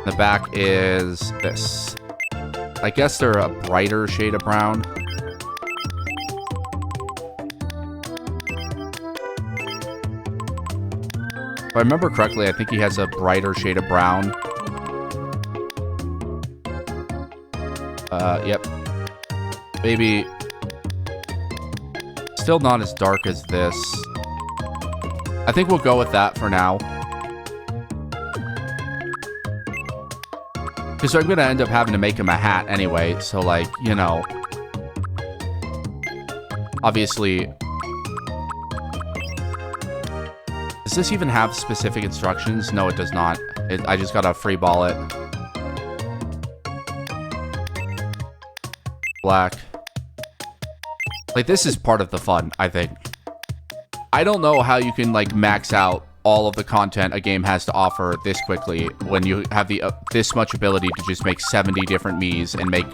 S1: The back is this. I guess they're a brighter shade of brown. If I remember correctly, I think he has a brighter shade of brown. Yep. Maybe... Still not as dark as this. I think we'll go with that for now. Because I'm going to end up having to make him a hat anyway, so, like, you know. Obviously. Does this even have specific instructions? No, it does not. I just got to free ball it. black. Like, this is part of the fun, I think. I don't know how you can, like, max out all of the content a game has to offer this quickly when you have the this much ability to just make 70 different Miis and make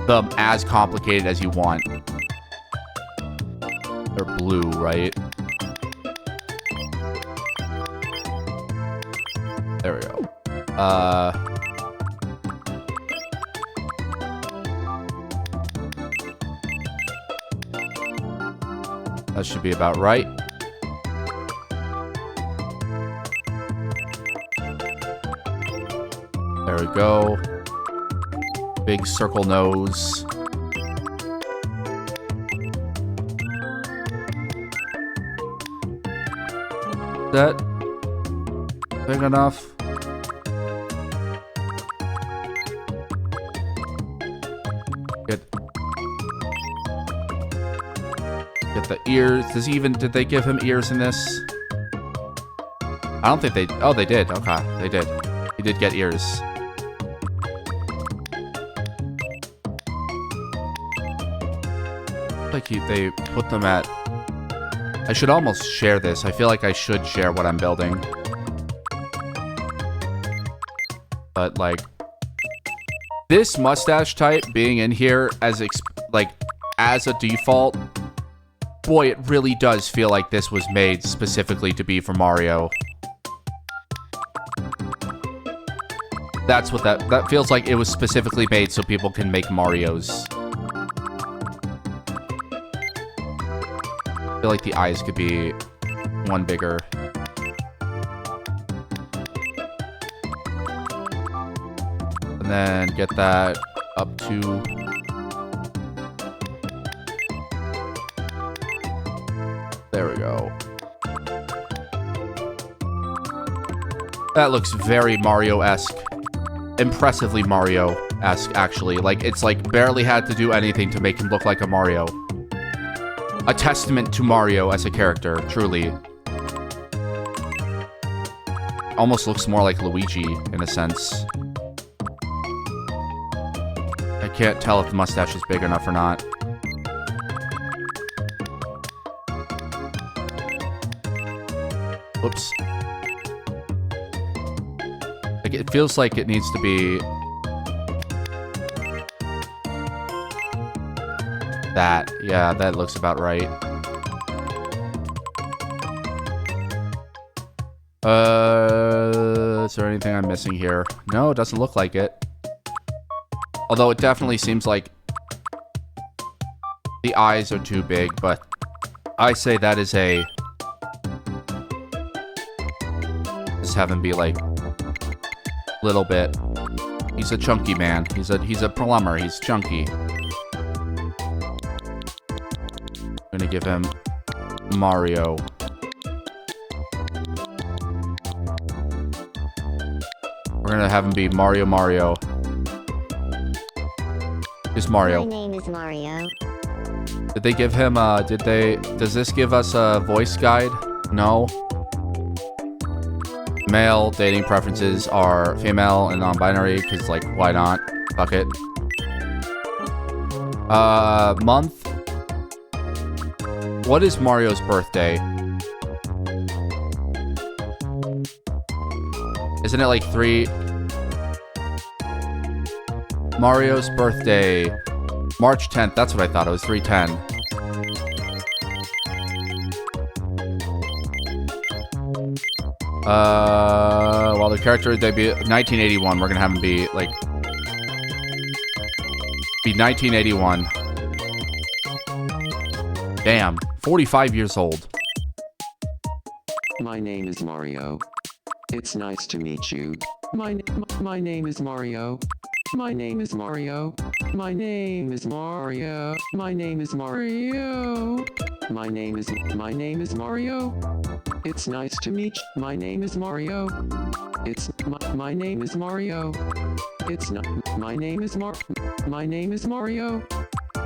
S1: them as complicated as you want. They're blue, right? There we go. That should be about right. There we go. Big circle nose. That big enough? Get the ears. Did they give him ears in this? I don't think they, oh, they did. Okay, they did. He did get ears. Like they put them at, I should almost share this. I feel like I should share what I'm building. But like, this mustache type being in here as as a default, boy, it really does feel like this was made specifically to be for Mario. That's what that feels like. It was specifically made so people can make Marios. I feel like the eyes could be one bigger. And then get that up to... There we go. That looks very Mario-esque. Impressively Mario-esque, actually. Like, it's like barely had to do anything to make him look like a Mario. A testament to Mario as a character, truly. Almost looks more like Luigi, in a sense. I can't tell if the mustache is big enough or not. Whoops. Like, it feels like it needs to be... that. Yeah, that looks about right. Is there anything I'm missing here? No, it doesn't look like it. Although it definitely seems like the eyes are too big, but I say that is a... Just have him be like... little bit. He's a chunky man. He's a plumber. He's chunky. I'm gonna give him Mario. We're gonna have him be Mario. Just Mario.
S3: My name is Mario.
S1: Did they give him, does this give us a voice guide? No. Male dating preferences are female and non-binary, because, like, why not? Fuck it. Month? What is Mario's birthday? Isn't it like 3? Mario's birthday. March 10th. That's what I thought. It was 3/10. Well, the character debut 1981. We're gonna have him be like 1981. Damn, 45 years old.
S5: My name is Mario. It's nice to meet you. My name is Mario. My name is Mario. My name is Mario. My name is Mario. My name is Mario. It's nice to meet you. My name is Mario. My name is Mario. It's not. My name is My name is Mario.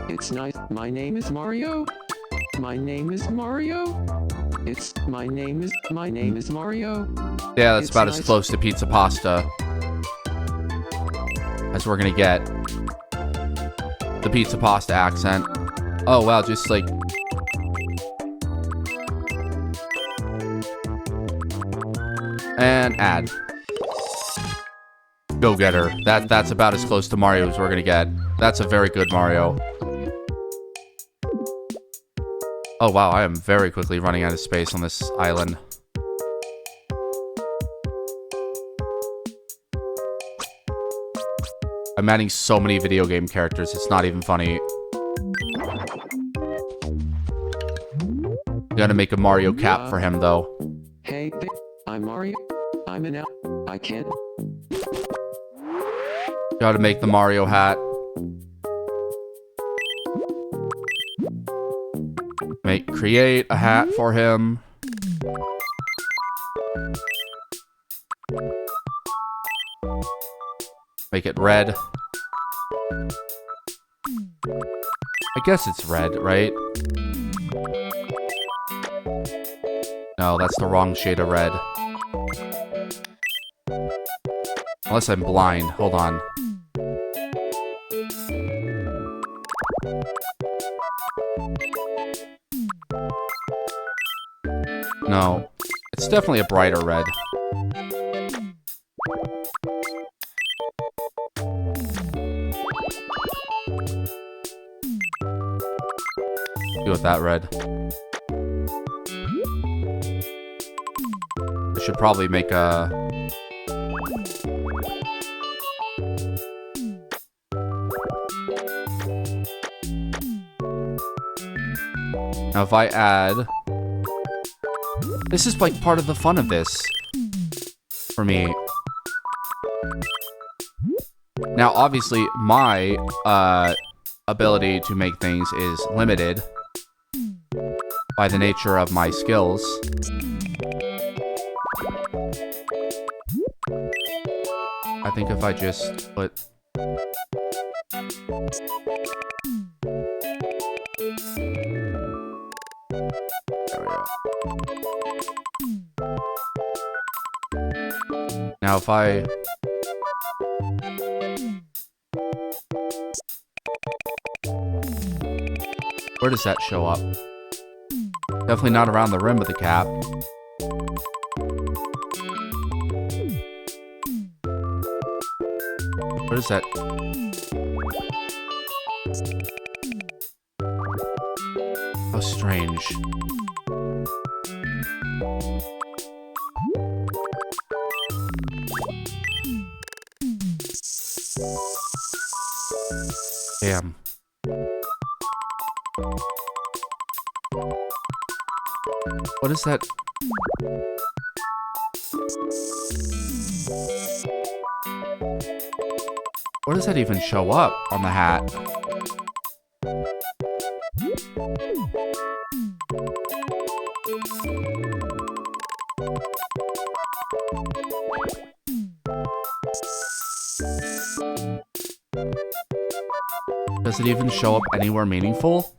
S5: It's nice. My name is Mario. My name is Mario. My name is Mario.
S1: Yeah, that's about as close to pizza pasta as we're gonna get. the pizza pasta accent. Oh, wow, just like... And add. Go get her. That's about as close to Mario as we're gonna get. That's a very good Mario. Oh, wow, I am very quickly running out of space on this island. I'm adding so many video game characters, it's not even funny. Gotta make a Mario cap for him, though.
S5: Hey, I'm Mario. I'm an I can't.
S1: Gotta make the Mario hat. Create a hat for him. Make it red. I guess it's red, right? No, that's the wrong shade of red. Unless I'm blind. Hold on. No. It's definitely a brighter red. Go with that red. I should probably make a... Now if I add... This is like part of the fun of this. For me. Now obviously my ability to make things is limited by the nature of my skills. I think if I just put... There we go. Now if I... Where does that show up? Definitely not around the rim of the cap. Where is that? How strange. Damn. What is that? Where does that even show up on the hat? Does it even show up anywhere meaningful?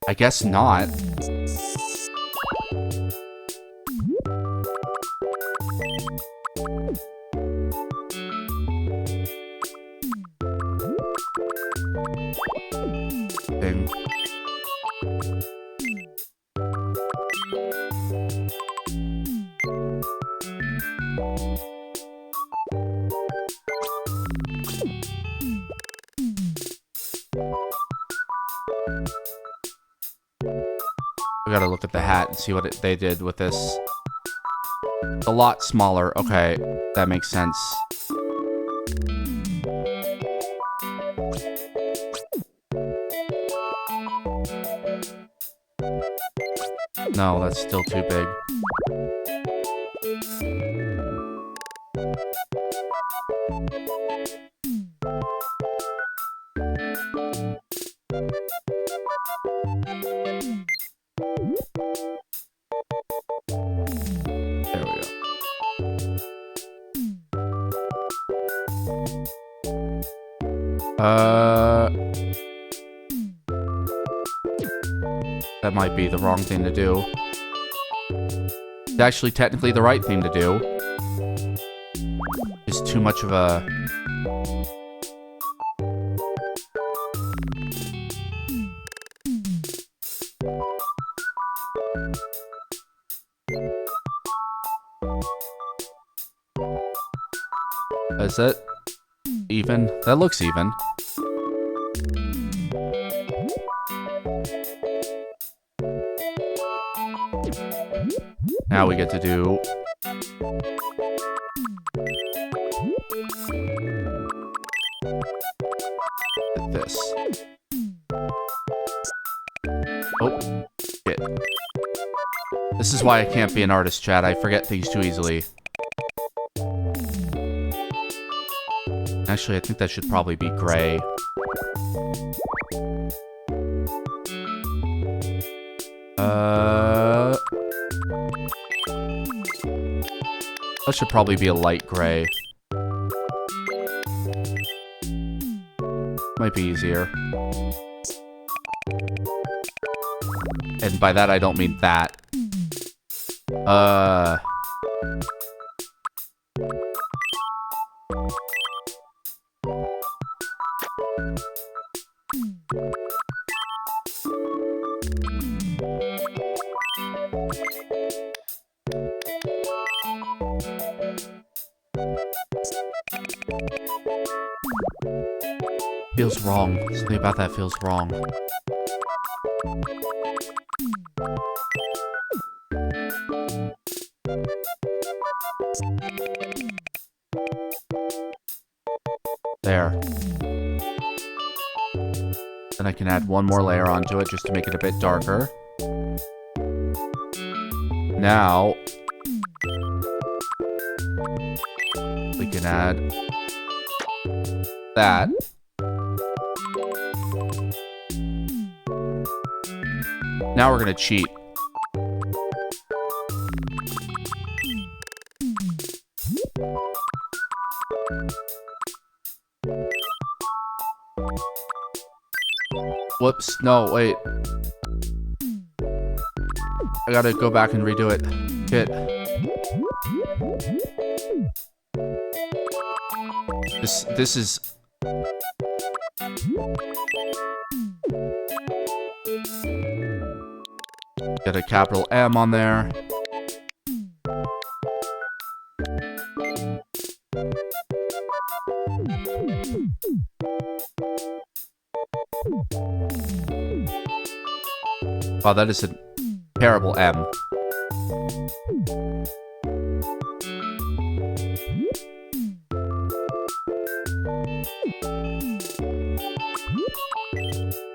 S1: I guess not. Thing. We gotta look at the hat and see what they did with this. A lot smaller. Okay, that makes sense. No, that's still too big. There we go. That might be the wrong thing to do. It's actually technically the right thing to do. It's too much of a... Is that even? That looks even. Now we get to do this. Oh, shit. This is why I can't be an artist, chat. I forget things too easily. Actually, I think that should probably be gray. That should probably be a light gray. Might be easier. And by that, I don't mean that. Feels wrong. Something about that feels wrong. There. Then I can add one more layer onto it just to make it a bit darker. Now, we can add that. Now we're gonna cheat. Whoops, no, wait. I gotta go back and redo it. Shit. This is... Get a capital M on there. Wow, that is a terrible M.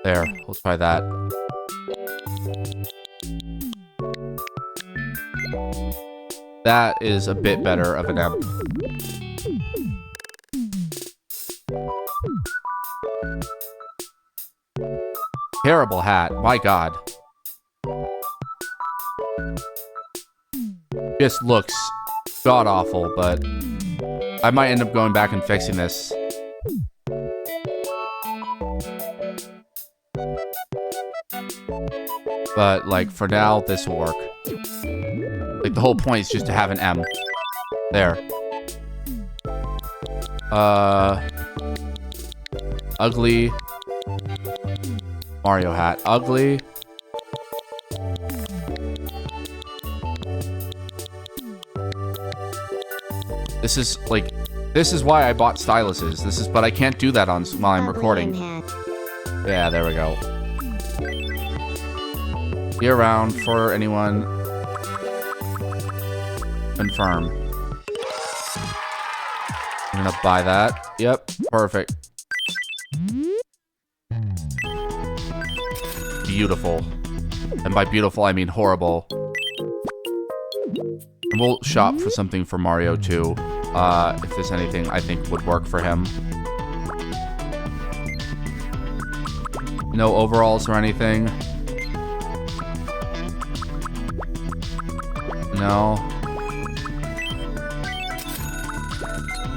S1: There, let's try that. That is a bit better of an M. Terrible hat, my god. Just looks god-awful, but I might end up going back and fixing this. But, like, for now, this will work. Like, the whole point is just to have an M. There. Ugly. Mario hat. Ugly. This is, like, this is why I bought styluses. This is, but I can't do that on while I'm recording. Yeah, there we go. Be around for anyone. Confirm. I'm gonna buy that. Yep, perfect. Beautiful. And by beautiful, I mean horrible. And we'll shop for something for Mario too. If there's anything I think would work for him. No overalls or anything. No.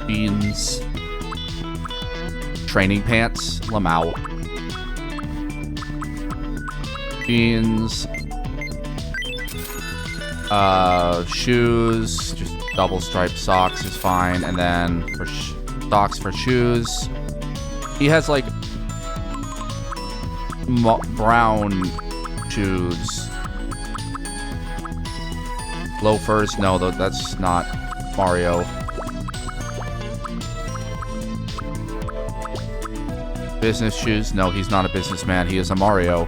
S1: Beans. Training pants. Lamau. Beans. Shoes. Just double striped socks is fine. And then for socks for shoes. He has like brown shoes. Loafers. No, that's not Mario. Business shoes? No, he's not a businessman. He is a Mario.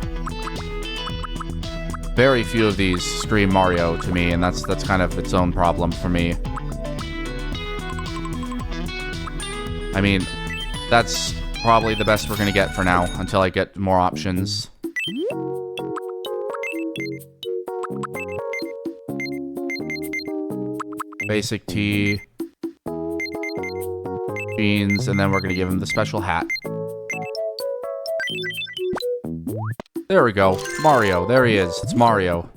S1: Very few of these scream Mario to me, and that's kind of its own problem for me. I mean, that's probably the best we're gonna get for now, until I get more options. Basic tee. Jeans, and then we're gonna give him the special hat. There we go. Mario. There he is. It's Mario.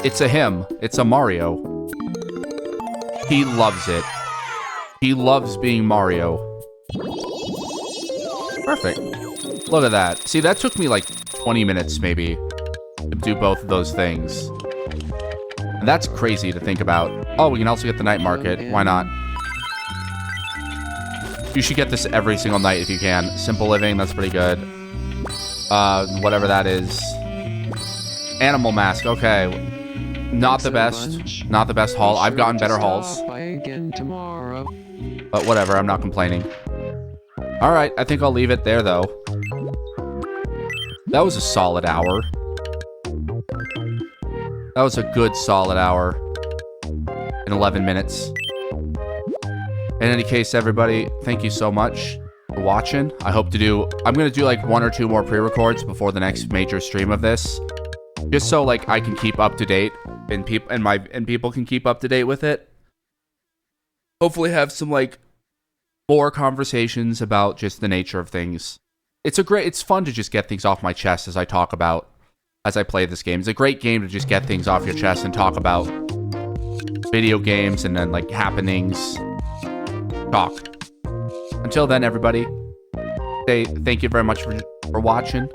S1: It's a him. It's a Mario. He loves it. He loves being Mario. Perfect. Look at that. See, that took me like 20 minutes maybe to do both of those things. And that's crazy to think about. Oh, we can also get the night market. Why not? You should get this every single night if you can. Simple living, that's pretty good. Whatever that is. Animal mask, okay. Not the best. Not the best haul. I've gotten better hauls. But whatever, I'm not complaining. Alright, I think I'll leave it there though. That was a solid hour. That was a good solid hour. In 11 minutes. In any case, everybody, thank you so much for watching. I'm going to do like 1 or 2 more pre-records before the next major stream of this. Just so like I can keep up to date and people can keep up to date with it. Hopefully have some like more conversations about just the nature of things. It's fun to just get things off my chest as I play this game. It's a great game to just get things off your chest and talk about video games and then like happenings. Talk. Until then, everybody, thank you very much for watching.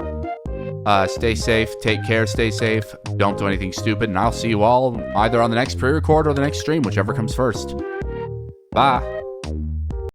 S1: Stay safe, take care, stay safe, don't do anything stupid, and I'll see you all either on the next pre-record or the next stream, whichever comes first. Bye.